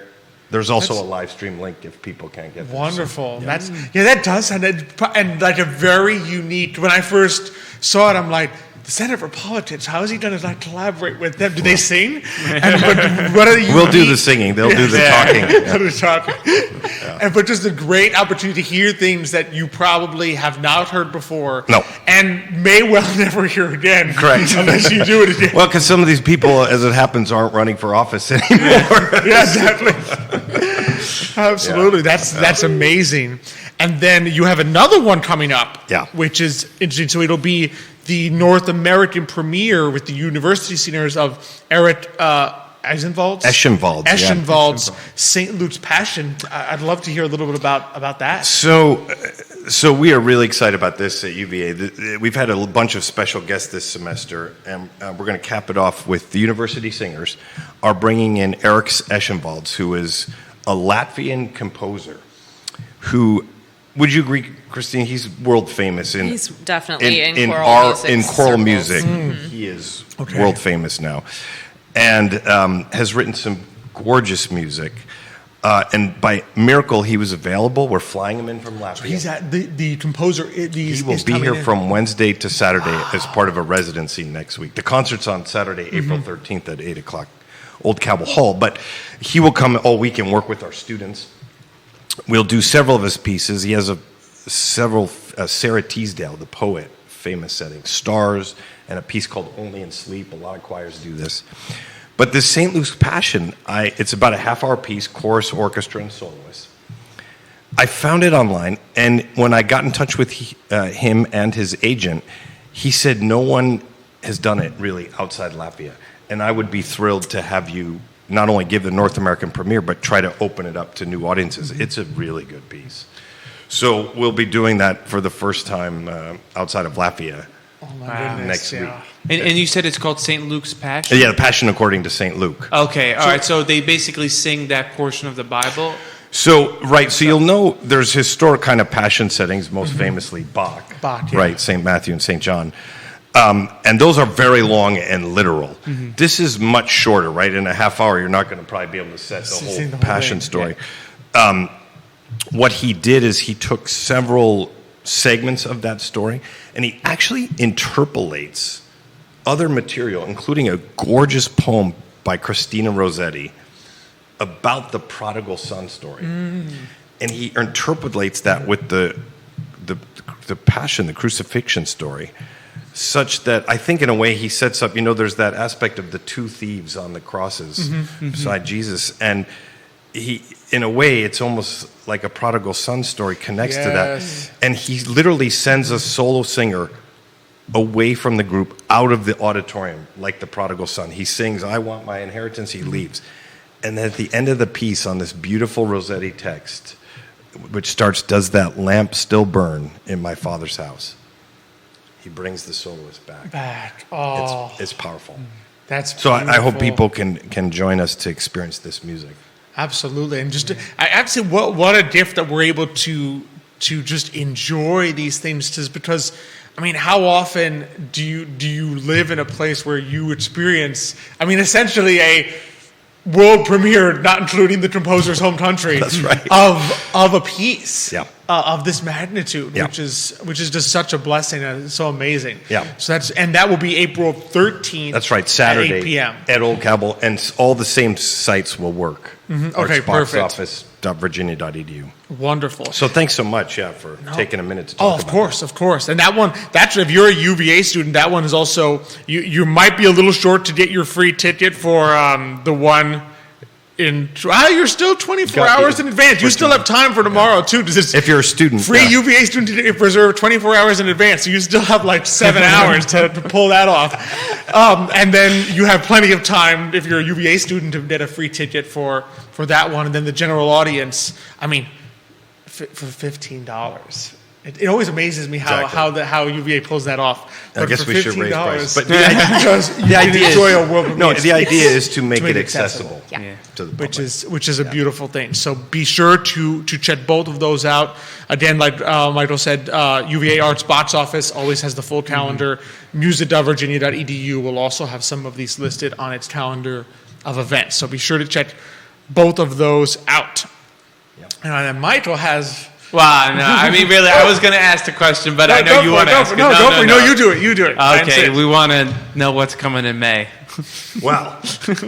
There's also a live stream link if people can't get there. Wonderful. That does sound and like a very unique. When I first saw it, I'm like, the Center for Politics. How is he going to collaborate with them? Do they sing? But what are We'll do the singing. They'll do the talking. They'll do the talking. But just a great opportunity to hear things that you probably have not heard before. No. And may well never hear again. Correct. Unless you do it again. Well, because some of these people, as it happens, aren't running for office anymore. Yeah, exactly. Absolutely. That's amazing. And then you have another one coming up, which is interesting. So it'll be the North American premiere with the university singers of Eric Eschenwald's St. Luke's Passion. I'd love to hear a little bit about that. So we are really excited about this at UVA. We've had a bunch of special guests this semester, and we're going to cap it off with the university singers are bringing in Eric Eschenwald, who is a Latvian composer who... Would you agree, Christine? He's world famous He's definitely in choral music. He is world famous now, and has written some gorgeous music. And by miracle, he was available. We're flying him in from Latvia. So he's at the composer. He will be here from Wednesday to Saturday as part of a residency next week. The concert's on Saturday, April 13th at 8 o'clock, Old Cabell Hall. But he will come all week and work with our students. We'll do several of his pieces. He has several, Sarah Teasdale, the poet, famous setting, Stars, and a piece called Only in Sleep. A lot of choirs do this. But this St. Luke's Passion, it's about a half-hour piece, chorus, orchestra, and soloist. I found it online, and when I got in touch with him and his agent, he said no one has done it really outside Latvia. And I would be thrilled to have you not only give the North American premiere, but try to open it up to new audiences. It's a really good piece. So we'll be doing that for the first time outside of Latvia next week. And you said it's called St. Luke's Passion? Yeah, the Passion according to St. Luke. Okay, all right. So they basically sing that portion of the Bible? So you'll know there's historic kind of passion settings, most famously Bach, right, St. Matthew and St. John. And those are very long and literal. This is much shorter, right? In a half hour, you're not going to probably be able to set the whole passion story. What he did is he took several segments of that story, and he actually interpolates other material, including a gorgeous poem by Christina Rossetti about the prodigal son story. And he interpolates that with the passion, the crucifixion story, such that I think in a way he sets up, there's that aspect of the two thieves on the crosses beside Jesus. And he, in a way, it's almost like a prodigal son story connects to Yes. that. And he literally sends a solo singer away from the group, out of the auditorium, like the prodigal son. He sings, "I want my inheritance," he leaves. And then at the end of the piece, on this beautiful Rossetti text, which starts, "Does that lamp still burn in my Father's house?" He brings the soloist back. Oh, It's powerful. that's So I hope beautiful. people can join us to experience this music. Absolutely, and just I have to say, what a gift that we're able to just enjoy these things, just because. I mean, how often do you live in a place where you experience? I mean, essentially a world premiere, not including the composer's home country, That's right. of a piece Yeah. of this magnitude, Yeah. which is just such a blessing and so amazing. Yeah. So that will be April 13th. That's right, Saturday at 8 p.m. at Old Cabell, and all the same sites will work. Okay, perfect. Artsboxoffice.virginia.edu. Wonderful. So thanks so much, for taking a minute to talk Oh, about of course. And that's if you're a UVA student, that one is also, you might be a little short to get your free ticket for the one you're still 24 Got hours you. in advance. You still have time for tomorrow, too. If you're a student. Free yeah. UVA student ticket reserved 24 hours in advance, so you still have like 7 hours to pull that off. And then you have plenty of time, if you're a UVA student, to get a free ticket for that one. And then the general audience, I mean, for $15. It always amazes me Exactly. how UVA pulls that off. I But guess for we should raise prices. But because the you can idea enjoy is, a world no, premiere. the idea is to make make it it accessible. accessible Yeah. to the public. which is a beautiful thing. So be sure to check both of those out. Again, like Michael said, UVA Arts box office always has the full calendar. Music.virginia.edu will also have some of these listed on its calendar of events. So be sure to check both of those out. And then Michael has. Wow, no, I mean, really, I was going to ask the question, but I know Go you for want it, to go ask for it. it. No, go for it. No, you do it. You do it. I Okay, insist. we want to know what's coming in May. Wow.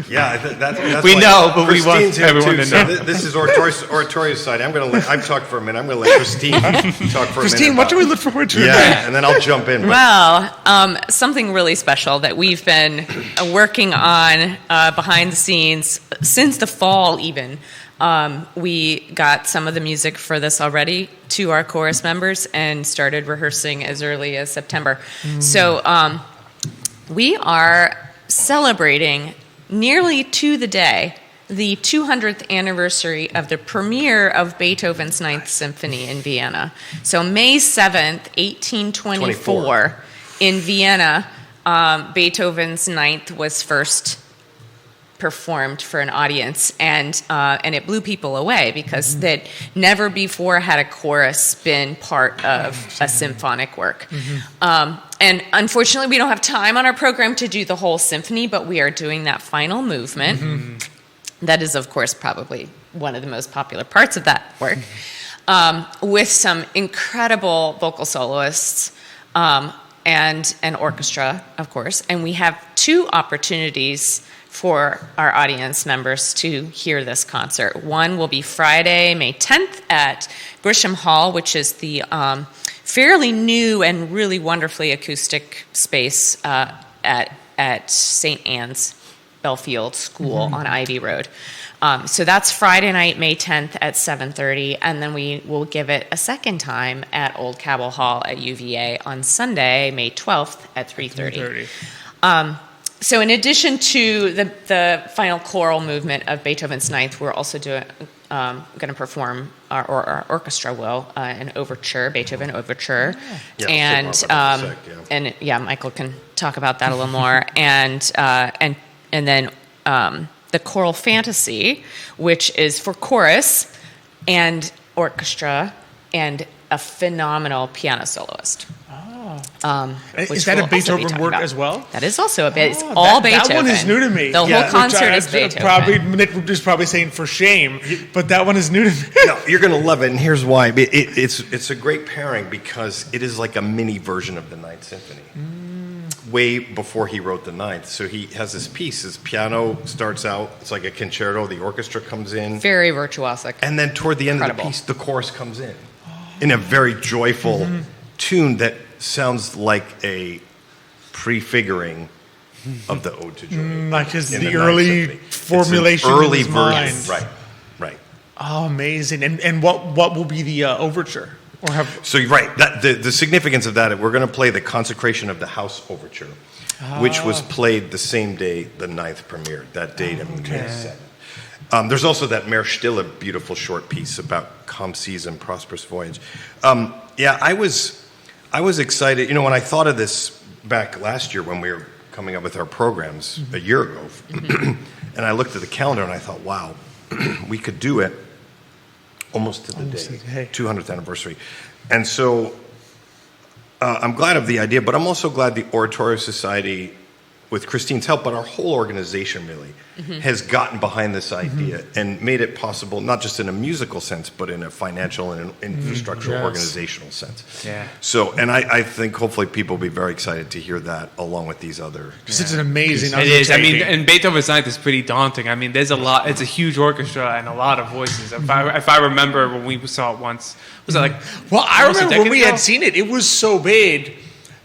Yeah, that's We why know, but we want Christine's here everyone too, to so know. this is Oratorio's side. I've talked for a minute. I'm going to let Christine talk for a Christine, minute. what do we look forward to? Yeah, and then I'll jump in. But Well, something really special that we've been working on behind the scenes since the fall even. We got some of the music for this already to our chorus members and started rehearsing as early as September. So we are celebrating nearly to the day the 200th anniversary of the premiere of Beethoven's Ninth Symphony in Vienna. So May 7th, 1824, in Vienna, Beethoven's Ninth was first performed for an audience, and it blew people away because that never before had a chorus been part of a symphonic work. And unfortunately, we don't have time on our program to do the whole symphony, but we are doing that final movement. That is, of course, probably one of the most popular parts of that work, with some incredible vocal soloists and an orchestra, of course. And we have 2 opportunities for our audience members to hear this concert. One will be Friday, May 10th at Grisham Hall, which is the fairly new and really wonderfully acoustic space at St. Anne's Belfield School on Ivy Road. So that's Friday night, May 10th at 7:30, and then we will give it a second time at Old Cabell Hall at UVA on Sunday, May 12th at 3:30. So in addition to the final choral movement of Beethoven's Ninth, we're also going to perform, our orchestra will, an overture, Beethoven overture. Yeah, and Michael can talk about that a little more. And then the choral fantasy, which is for chorus and orchestra and a phenomenal piano soloist. Is that a Beethoven work as well? That is also a bit. It's all Beethoven. That one is new to me. The whole concert is Beethoven. Nick is probably saying for shame, but that one is new to me. no, you're going to love it, and here's why. It's a great pairing because it is like a mini version of the Ninth Symphony. Way before he wrote the Ninth. So he has this piece. His piano starts out, it's like a concerto. The orchestra comes in. Very virtuosic. And then toward the end of the piece, the chorus comes in a very joyful tune that sounds like a prefiguring of the Ode to Joy. Like his in the Ninth early Symphony. formulation It's an early in his version. mind. Right. Oh, amazing! And what will be the overture? Or have So you're right. That, the significance of that, we're going to play the Consecration of the House Overture, which was played the same day the 9th premiered, that date of May 7th. There's also that Mehr Stille, beautiful short piece about calm seas and prosperous voyage. I was excited. You know, when I thought of this back last year when we were coming up with our programs a year ago, and I looked at the calendar and I thought, wow, we could do it almost to the day, 200th anniversary. And so I'm glad of the idea, but I'm also glad the Oratorio Society, with Christine's help, but our whole organization really has gotten behind this idea and made it possible, not just in a musical sense, but in a financial and an infrastructural organizational sense. Yeah. So, and I think hopefully people will be very excited to hear that along with these other. It's an amazing. It is. I mean, undertaking. and Beethoven's Ninth is pretty daunting. I mean, there's a lot. It's a huge orchestra and a lot of voices. If I remember when we saw it once, was it like? Well, I almost a remember when decade we ago? had seen it. It was so big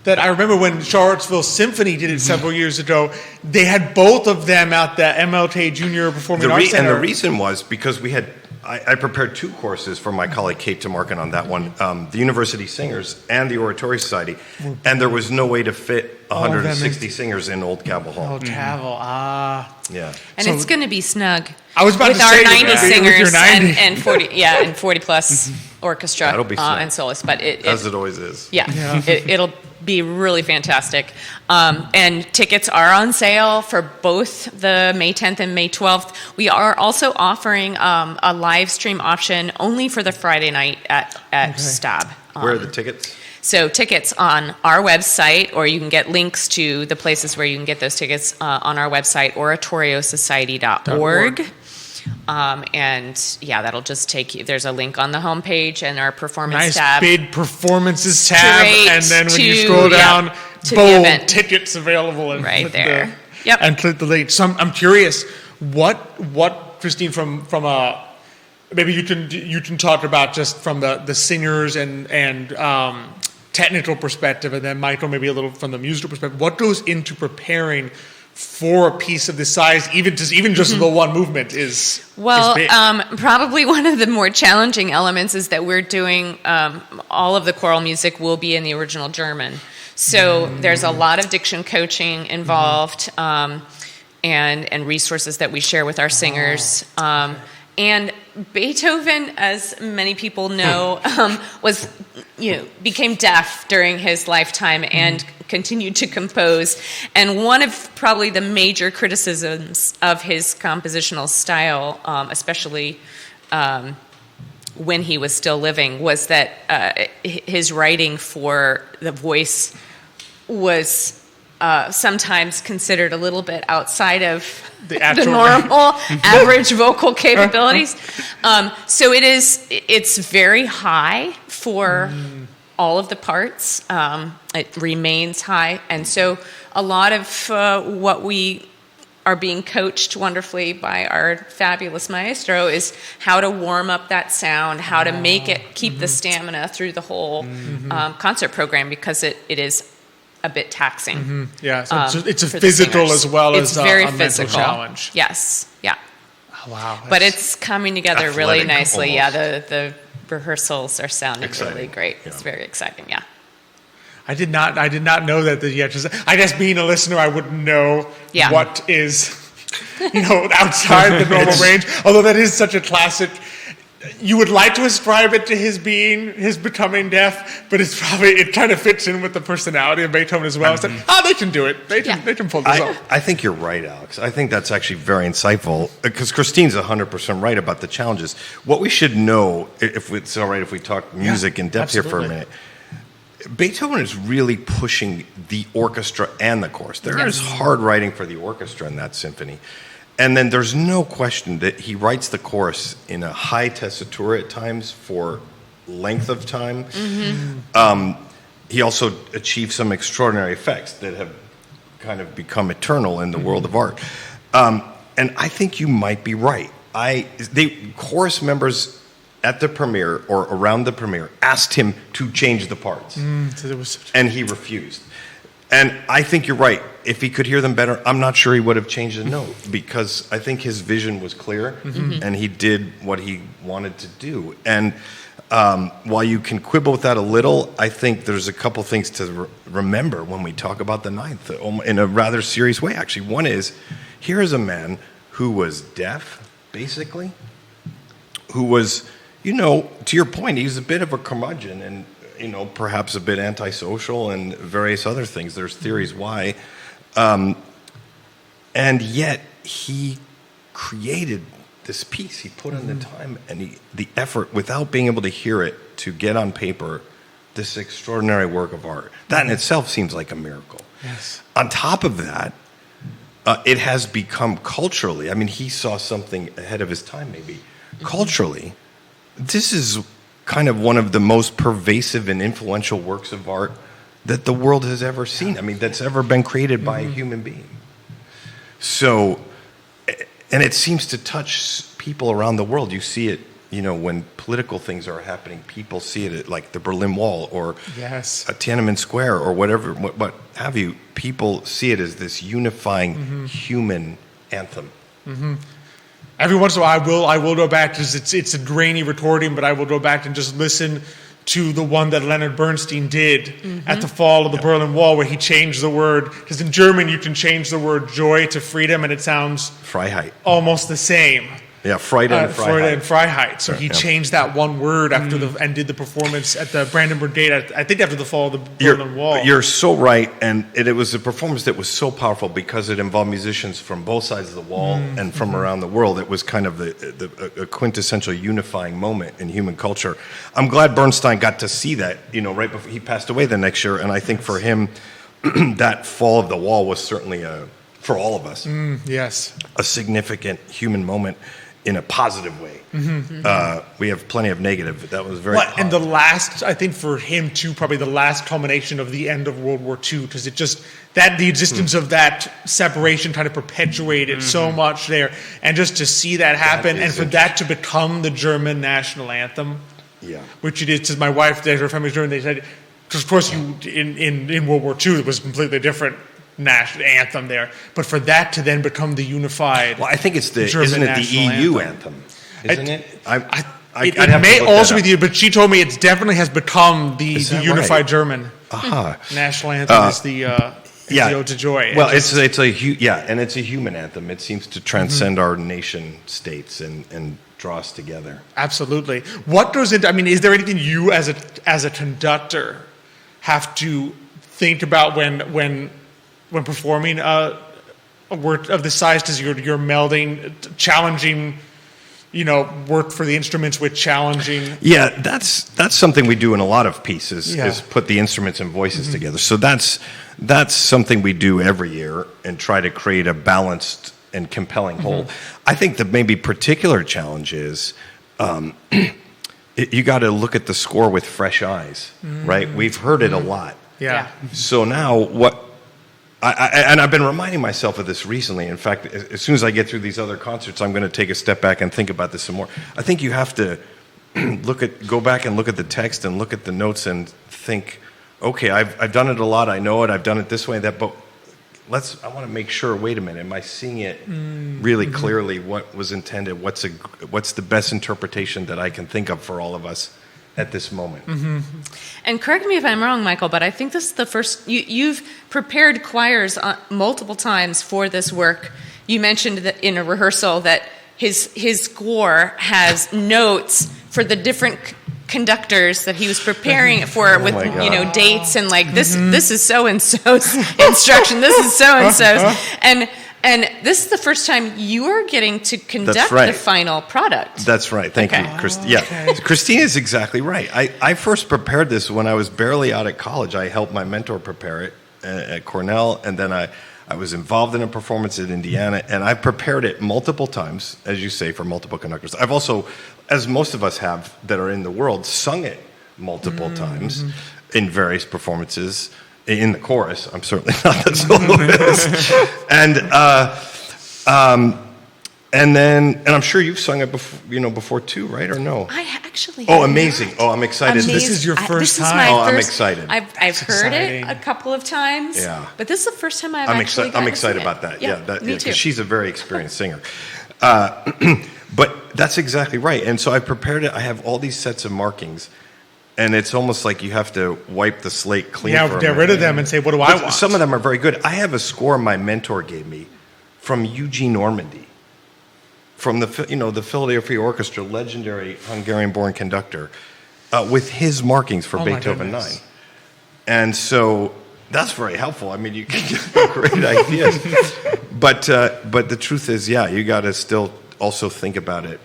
that I remember when Charlottesville Symphony did it several years ago. They had both of them at the MLK Junior Performing Arts And Center. the reason was because we had, I prepared 2 courses for my colleague Kate Tamarkin on that one, the University Singers and the Oratorio Society, and there was no way to fit All of them 160 singers in Old Cabell Hall. Oh, travel. Yeah. And So- it's going to be snug. I was about with to our say, 90 with your singers 90. and 40 and 40 plus orchestra That'll be snug. and soloists, but As it always is. it'll be really fantastic. And tickets are on sale for both the May 10th and May 12th. We are also offering a live stream option only for the Friday night at Stab. Where are the tickets? So tickets on our website, or you can get links to the places where you can get those tickets on our website, oratoriosociety.org. And yeah, that'll just take you. There's a link on the homepage and our performance Nice tab. big performances tab, Straight and then when you to- scroll down, to the boom, event. tickets available, and Right click there. the- Yep. and click the link. So I'm curious, what Christine, from a maybe you can talk about just from the singers and technical perspective, and then Michael maybe a little from the musical perspective. What goes into preparing for a piece of this size, even just the one movement is Well, big. probably one of the more challenging elements is that we're doing all of the choral music will be in the original German. So there's a lot of diction coaching involved, and resources that we share with our singers. And Beethoven, as many people know, became deaf during his lifetime and continued to compose. And one of probably the major criticisms of his compositional style, especially when he was still living, was that his writing for the voice was sometimes considered a little bit outside of The the actual- normal average vocal capabilities. So it's very high for all of the parts. It remains high. And so a lot of what we are being coached wonderfully by our fabulous maestro is how to warm up that sound, how to make it keep the stamina through the whole concert program, because it is a bit taxing. Yeah, so it's a for the physical singers. as well It's as very a mental physical. challenge. Yes, yeah. Oh, wow. But it's coming together really Athletic, nicely. almost. Yeah, the rehearsals are sounding Exciting, really great. yeah. It's very exciting. Yeah. I did not know that. I guess being a listener, I wouldn't know Yeah. what is, outside the normal range. Although that is such a classic. You would like to ascribe it to his becoming deaf, but it kind of fits in with the personality of Beethoven as well. It's like, they can do it. They can pull this off. I think you're right, Alex. I think that's actually very insightful, because Christine's 100% right about the challenges. What we should know, if it's all right if we talk music in depth here for a absolutely. minute, Beethoven is really pushing the orchestra and the chorus. There is hard writing for the orchestra in that symphony. And then there's no question that he writes the chorus in a high tessitura at times for length of time. He also achieves some extraordinary effects that have kind of become eternal in the world of art. And I think you might be right. Chorus members at the premiere or around the premiere asked him to change the parts. So there was And he refused. And I think you're right. If he could hear them better, I'm not sure he would have changed the note, because I think his vision was clear and he did what he wanted to do. And while you can quibble with that a little, I think there's a couple things to remember when we talk about the ninth in a rather serious way, actually. One is, here is a man who was deaf, basically, who was, to your point, he was a bit of a curmudgeon and, perhaps a bit antisocial and various other things. There's theories why. And yet he created this piece. He put in the time and the effort without being able to hear it to get on paper this extraordinary work of art. That in itself seems like a miracle. Yes. On top of that, it has become culturally, he saw something ahead of his time maybe. Culturally, this is kind of one of the most pervasive and influential works of art that the world has ever seen. That's ever been created by a human being. So, and it seems to touch people around the world. You see it, when political things are happening, people see it at like the Berlin Wall or Yes. Tiananmen Square or whatever, what have you. People see it as this unifying human anthem. Every once in a while, I will go back, because it's a grainy retorting, but I will go back and just listen to the one that Leonard Bernstein did at the fall of the Berlin Wall, where he changed the word, because in German you can change the word joy to freedom, and it sounds Freiheit. almost the same. Yeah, Freude and Freiheit. Freude and Freiheit. So he changed that one word after and did the performance at the Brandenburg Gate, I think after the fall of the Berlin Wall. You're so right, and it was a performance that was so powerful because it involved musicians from both sides of the wall and from around the world. It was kind of a quintessential unifying moment in human culture. I'm glad Bernstein got to see that, right before he passed away the next year, and I think for him, that fall of the wall was certainly, for all of us, Yes. a significant human moment in a positive way. We have plenty of negative, but that was very And positive. the last, I think for him too, probably the last culmination of the end of World War II, because it just, the existence of that separation kind of perpetuated so much there. And just to see that happen, and for that to become the German national anthem, which it is, because my wife, her family's German, they said, because of course in World War II, it was completely different national anthem there, but for that to then become the unified, Well, I think it's German isn't it the national EU anthem? Isn't it? It may also be the, but she told me it definitely has become the that unified right? German Aha. national anthem. Is the Ode to Joy. Well, it's a human anthem. It seems to transcend our nation states and draw us together. Absolutely. What goes into? Is there anything you as a conductor have to think about when performing a work of this size, because you're melding challenging, work for the instruments with challenging. Yeah, that's something we do in a lot of pieces, is put the instruments and voices together. So that's something we do every year and try to create a balanced and compelling whole. I think the maybe particular challenge is you got to look at the score with fresh eyes, right? We've heard it a lot. Yeah. So now and I've been reminding myself of this recently. In fact, as soon as I get through these other concerts, I'm going to take a step back and think about this some more. I think you have to go back and look at the text and look at the notes and think, okay, I've done it a lot. I know it. I've done it this way and that, but I want to make sure, wait a minute, am I seeing it really clearly? What was intended? What's the best interpretation that I can think of for all of us at this moment? And correct me if I'm wrong, Michael, but I think this is the first, you've prepared choirs multiple times for this work. You mentioned that in a rehearsal that his score has notes for the different conductors that he was preparing it for with dates and this is so and so's instruction, this is so and so's, and this is the first time you are getting to conduct the final product. That's right. Thank you, Christine. Yeah, Christine is exactly right. I first prepared this when I was barely out of college. I helped my mentor prepare it at Cornell, and then I was involved in a performance at Indiana, and I prepared it multiple times, as you say, for multiple conductors. I've also, as most of us have that are in the world, sung it multiple times in various performances. In the chorus, I'm certainly not the soloist. And I'm sure you've sung it before too, right? Or no? I actually. Oh, have amazing! not. Oh, I'm excited. Amazing. This is your first This is time? my Oh, I'm first- excited. I've heard exciting. it a couple of times. Yeah. But this is the first time I've I'm actually. excited. I'm gotten to excited sing about it. that. Yeah, me too. because she's a very experienced singer. But that's exactly right. And so I prepared it. I have all these sets of markings, and it's almost like you have to wipe the slate clean. Yeah, for a get minute. rid of them and say, what do I want? Some of them are very good. I have a score my mentor gave me from Eugene Normandy, from the Philadelphia Orchestra, legendary Hungarian-born conductor, with his markings for Oh, my Beethoven goodness. 9. And so that's very helpful. I mean, you can get great ideas. But the truth is, yeah, you got to still also think about it.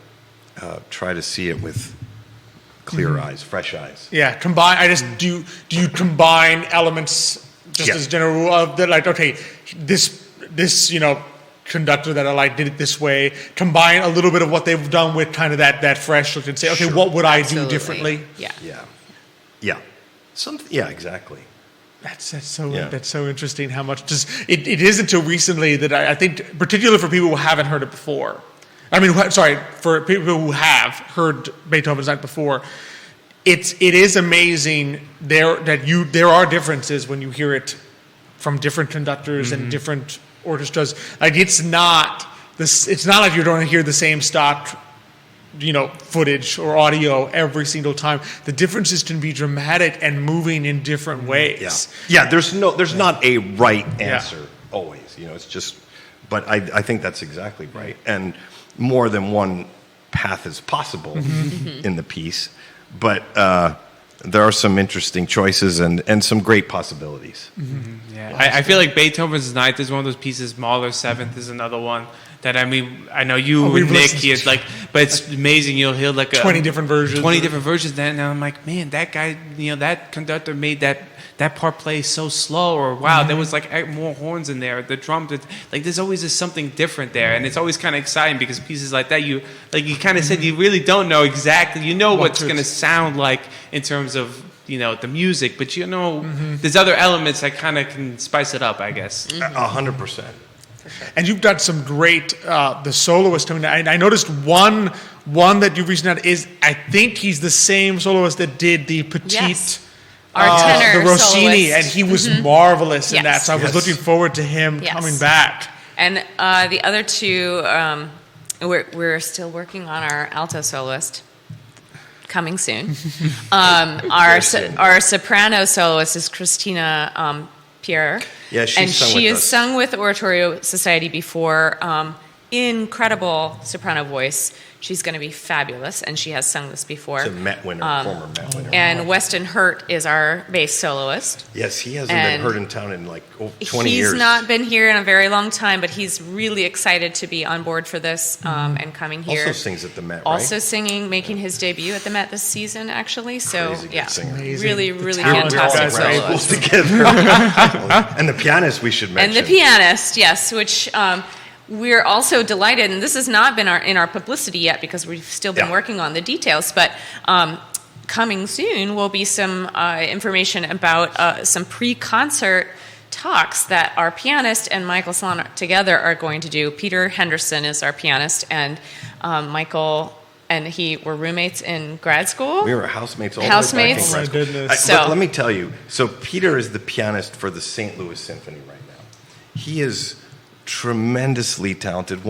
Try to see it with clear eyes, fresh eyes. Yeah, combine. Do you combine elements just Yeah. as general rule of that? Like, okay, this conductor that I like did it this way. Combine a little bit of what they've done with kind of that fresh look and say, okay, Sure. what would I Absolutely. do differently? Yeah. Yeah. Yeah, exactly. That's Yeah. so interesting. How much it is until recently that I think, particularly for people who haven't heard it before. I mean, for people who have heard Beethoven's Ninth before, it is amazing there are differences when you hear it from different conductors and different orchestras. Like it's not like you're going to hear the same stock footage or audio every single time. The differences can be dramatic and moving in different ways. Yeah. There's not a right answer always. It's just. But I think that's exactly right. And more than one path is possible in the piece. But there are some interesting choices and some great possibilities. Yeah, I feel like Beethoven's Ninth is one of those pieces. Mahler's Seventh is another one that I know you, we've Nick. listened to- It's like, but it's amazing. You'll hear like 20 different versions. 20 different versions. And I'm like, man, that guy, that conductor made that part play so slow. Or wow, there was like more horns in there. The drum, like there's always just something different there, and it's always kind of exciting because pieces like that, you kind of said, you really don't know exactly. You know what it's going to sound like in terms of the music, but there's other elements that kind of can spice it up, I guess. 100%. And you've got some great the soloist coming down. I noticed one that you've recently had is, I think he's the same soloist that did the Petite, Yes. Our tenor the Rossini, soloist. and he was marvelous in Yes. that. So I was Yes. looking forward to him Yes. coming back. And the other two, we're still working on our alto soloist. Coming soon. Our soprano soloist is Christina Pierre. Yeah, she's and sung she with has us. sung with Oratorio Society before. Incredible soprano voice. She's going to be fabulous, and she has sung this before. It's a Met winner, former Met winner. And Weston Hurt is our bass soloist. Yes, he hasn't and been heard in town in like 20 He's years. not been here in a very long time, but he's really excited to be on board for this and coming here. Also sings at the Met, right? Also singing, making his debut at the Met this season, actually. So, Crazy good yeah, singer. Amazing. really, The really talent fantastic level We're right. able soloist. together. And the pianist we should And mention. the pianist, yes, which we're also delighted, and this has not been in our publicity yet because we've still been Yeah. working on the details, but coming soon will be some information about some pre-concert talks that our pianist and Michael Slon together are going to do. Peter Henderson is our pianist, and Michael and he were roommates in grad school. We were housemates all Housemates. the way back in grad Oh, my school. goodness. So- Let me tell you. So Peter is the pianist for the St. Louis Symphony right now. He is tremendously talented.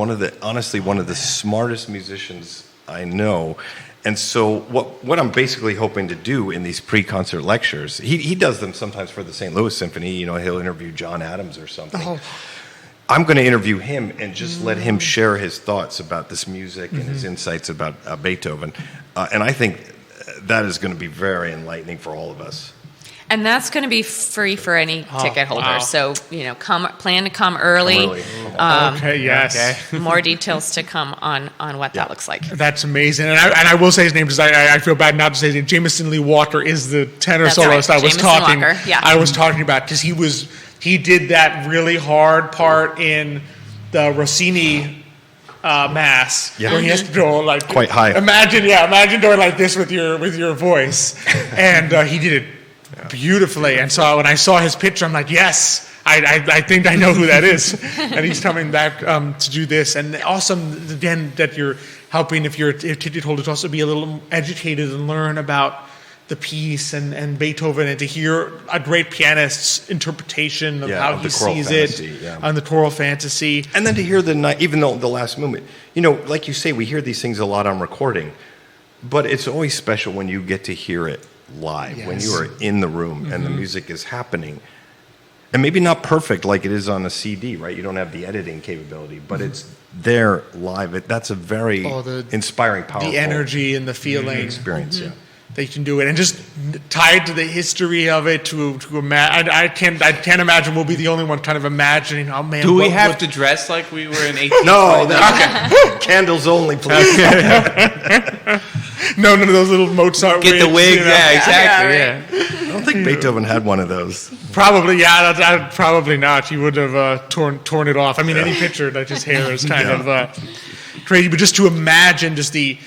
Honestly, one of the smartest musicians I know. And so what I'm basically hoping to do in these pre-concert lectures, he does them sometimes for the St. Louis Symphony. He'll interview John Adams or something. Oh. I'm going to interview him and just let him share his thoughts about this music and his insights about Beethoven. And I think that is going to be very enlightening for all of us. And that's going to be free for any ticket holder. wow. So, plan to come early. Really. Okay, yes. More details to come on what that looks like. That's amazing. And I will say his name because I feel bad not to say his name. Jameson Lee Walker is the tenor That's soloist right. I was Jameson talking Walker, yeah. I was talking about because he did that really hard part in the Rossini mass Yeah. where he has to go like Quite high. Imagine going like this with your voice, and he did it beautifully. And so when I saw his picture, I'm like, yes, I think I know who that is. And he's coming back to do this. And awesome, again, that you're helping, if you're a ticket holder, to also be a little educated and learn about the piece and Beethoven, and to hear a great pianist's interpretation of how of he the choral sees fantasy, it on the choral fantasy. And then to hear even though the last movement, like you say, we hear these things a lot on recording, but it's always special when you get to hear it live, when you are in the room and the music is happening. And maybe not perfect like it is on a CD, right? You don't have the editing capability, but it's there live. That's a very inspiring, powerful, the energy and the feeling experience. Yeah, they can do it, and just tied to the history of it. I can't imagine we'll be the only one kind of imagining. Oh man, do we have to dress like we were in 18? No, candles only, please. No, none of those little Mozart Get wigs, the wig, you know? yeah, exactly, I don't think Beethoven had one of those. Probably, probably not. He would have torn it off. I mean, any picture that his hair is kind of crazy. But just to imagine, he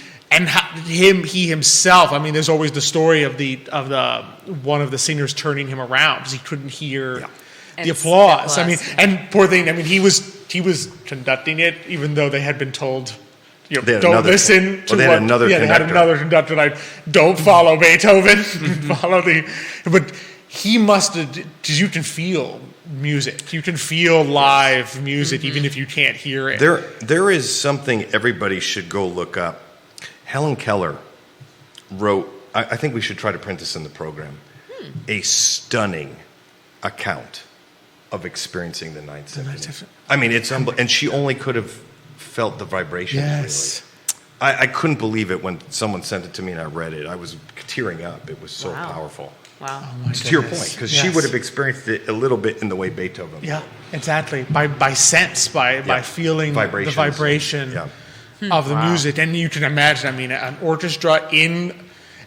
himself. I mean, there's always the story of the one of the singers turning him around because he couldn't hear the applause. I mean, and poor thing. I mean, he was conducting it, even though they had been told. Don't listen to they had another they had another conductor. Like, don't follow Beethoven. But he must have, because you can feel music. You can feel live music, even if you can't hear it. There is something everybody should go look up. Helen Keller wrote, I think we should try to print this in the program, a stunning account of experiencing the Ninth Symphony. I mean, it's unbelievable. And she only could have felt the vibrations. Yes. Really. I couldn't believe it when someone sent it to me and I read it. I was tearing up. It was so powerful. Wow. To your point, because she would have experienced it a little bit in the way Beethoven would. Yeah, exactly. By sense, by feeling the vibration of the music. And you can imagine, I mean, an orchestra and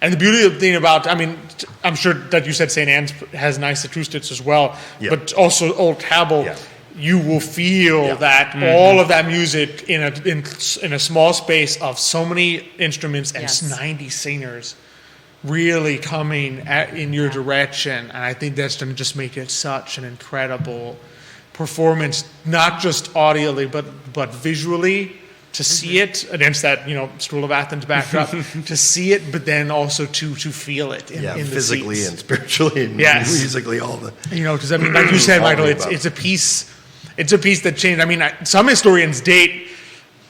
the beauty of the thing about, I mean, I'm sure that you said St. Anne's has nice acoustics as well, but also Old Cabell. Yeah. You will feel that all of that music in a small space of so many instruments and 90 singers really coming in your direction. And I think that's going to just make it such an incredible performance, not just audially, but visually, to see it against that, School of Athens backdrop, to see it, but then also to feel it in the physically seats. And spiritually and musically, all the... because I mean, like you said, Michael, it's a piece... It's a piece that changed. I mean, some historians date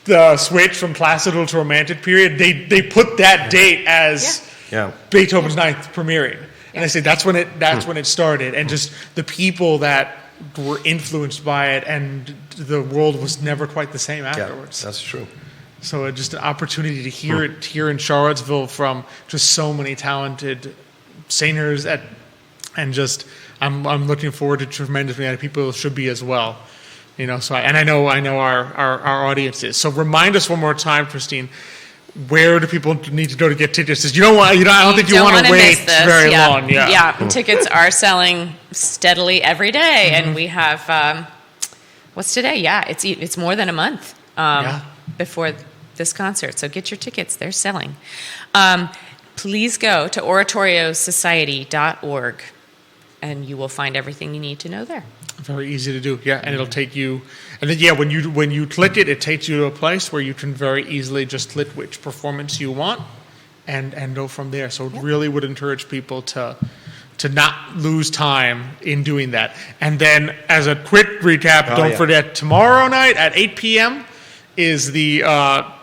the switch from classical to romantic period. They put that date as Beethoven's Ninth premiering, and they say that's when it started, and just the people that were influenced by it, and the world was never quite the same afterwards. Yeah, that's true. So just an opportunity to hear it here in Charlottesville from just so many talented singers, and just I'm looking forward to tremendous amount of people should be as well. So I know our audience is. So remind us one more time, Christine, where do people need to go to get tickets? I don't think you want to wait very long. Yeah, tickets are selling steadily every day, and we have what's today? Yeah, it's more than a month before this concert. So get your tickets; they're selling. Please go to oratoriosociety.org, and you will find everything you need to know there. Very easy to do, and it'll take you. And then, when you click it, it takes you to a place where you can very easily just click which performance you want, and go from there. So, really would encourage people to not lose time in doing that. And then, as a quick recap, don't forget tomorrow night at 8 p.m. is the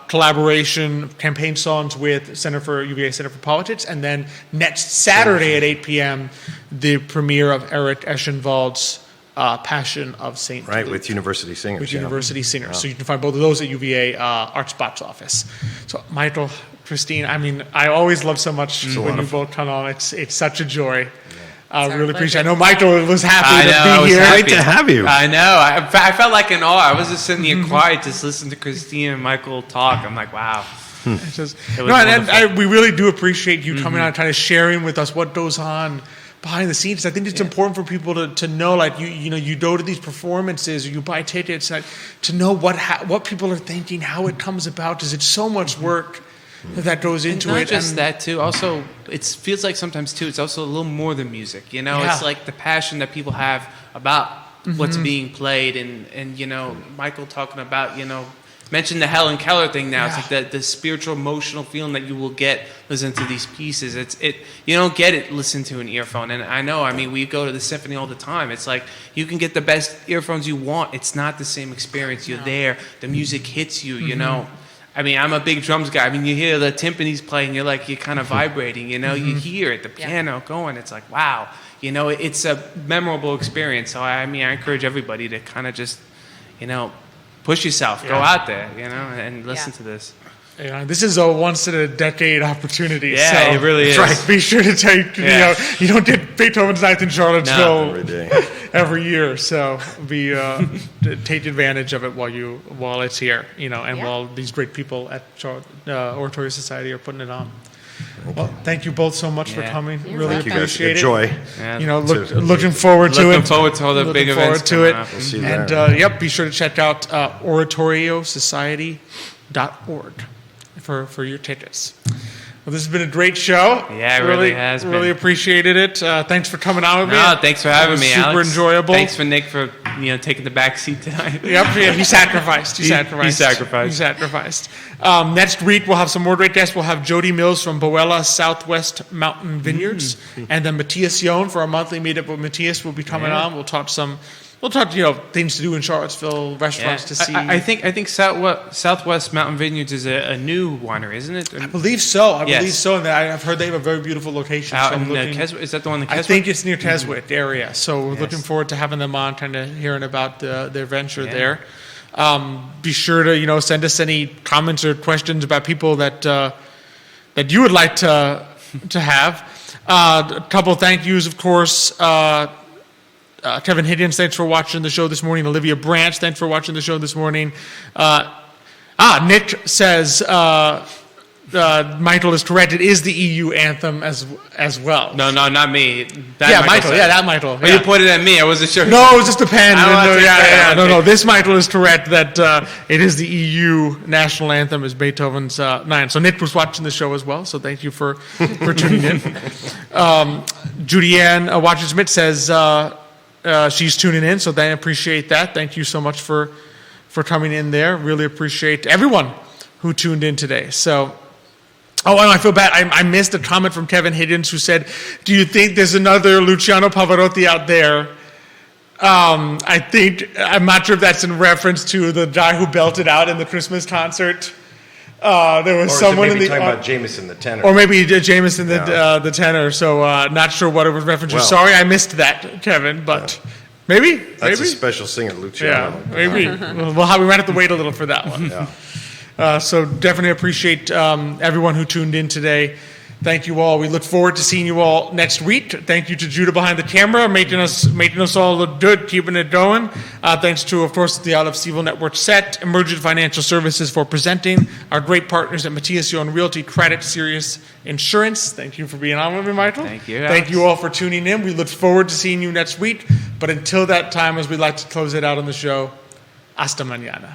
collaboration campaign songs with UVA Center for Politics, and then next Saturday at 8 p.m. the premiere of Eric Eschenwald's Passion of St. Right, Luke. with University Singers. With University Singers. So you can find both of those at UVA Arts Box office. So Michael, Christine, I mean, I always love so much when you both come on. It's such a joy. I really appreciate it. I know Michael was happy to be here. Great to have you. I know. I felt like in awe. I was just sitting here quiet, just listening to Christine and Michael talk. I'm like, wow. We really do appreciate you coming on and kind of sharing with us what goes on behind the scenes. I think it's important for people to know, like you go to these performances or you buy tickets, to know what people are thinking, how it comes about, because it's so much work that goes into not it. Just that too. Also, it feels like sometimes too. It's also a little more than music. It's like the passion that people have about what's being played, and Michael talking about mention the Helen Keller thing now. It's like the spiritual, emotional feeling that you will get listening to these pieces. You don't get it listening to an earphone. And I know, we go to the symphony all the time. It's like you can get the best earphones you want. It's not the same experience. You're there. The music hits you, I'm a big drums guy. You hear the timpanis playing, you're kind of vibrating, you hear it, the piano going. It's like, wow, it's a memorable experience. So I encourage everybody to kind of just, push yourself, go out there, and listen to this. This is a once-in-a-decade opportunity. Yeah, so it really is. Right. Be sure to take, you don't get Beethoven's Ninth in Charlottesville Every day. every year. So take advantage of it while it's here, and while these great people at Oratorio Society are putting it on. Well, thank you both so much for coming. Really Thank you guys. appreciate it. Enjoy. Yeah. Looking forward to it. Looking forward to all the big events Forward to it. coming up. We'll see you And there. be sure to check out oratoriosociety.org for your tickets. Well, this has been a great show. Yeah, it really has been. Really appreciated it. Thanks for coming on with me. No, thanks for having me, Super Alex. enjoyable. Thanks for Nick for taking the back seat tonight. He sacrificed. He He sacrificed. sacrificed. He sacrificed. Next week, we'll have some more great guests. We'll have Jody Mills from Boella Southwest Mountain Vineyards, and then Matthias Yohn for our monthly meetup with Matthias will be coming on. We'll talk things to do in Charlottesville, restaurants to see. I think Southwest Mountain Vineyards is a new winery, isn't it? I believe so. I Yes. believe so. And I've heard they have a very beautiful location. Out so I'm in looking- Keswick? Is that the one in Keswick? I think it's near Keswick area. So we're Yes. looking forward to having them on, kind of hearing about their venture there. Be sure to send us any comments or questions about people that you would like to have. A couple thank yous, of course. Kevin Higgins, thanks for watching the show this morning. Olivia Branch, thanks for watching the show this morning. Nick says Michael is correct. It is the EU anthem as well. No, not me. Michael. said. Yeah, that Michael. Oh, you pointed at me. I wasn't sure. No, it was just a pen. I wanna take that. No. This Michael is correct that it is the EU national anthem is Beethoven's Nine. So Nick was watching the show as well. So thank you for tuning in. Judy-Ann Watcher-Smith says she's tuning in. So I appreciate that. Thank you so much for coming in there. Really appreciate everyone who tuned in today. So. Oh, and I feel bad. I missed a comment from Kevin Higgins who said, "Do you think there's another Luciano Pavarotti out there?" I'm not sure if that's in reference to the guy who belted out in the Christmas concert. There was someone in the talking about Jameson the tenor. or maybe Jameson the tenor. So not sure what it was reference to. Well. Sorry, I missed that, Kevin. But maybe That's a special singer, Luciano. maybe. We might have to wait a little for that one. Yeah. So definitely appreciate everyone who tuned in today. Thank you all. We look forward to seeing you all next week. Thank you to Judah behind the camera, making us all look good, keeping it going. Thanks to, of course, the I Love CVille Network set, Emergent Financial Services for presenting, our great partners at Matthias Yohn Realty, Craddock Sirius Insurance. Thank you for being on with me, Michael. Thank you, Thank Alex. you all for tuning in. We look forward to seeing you next week. But until that time, as we like to close it out on the show, hasta mañana.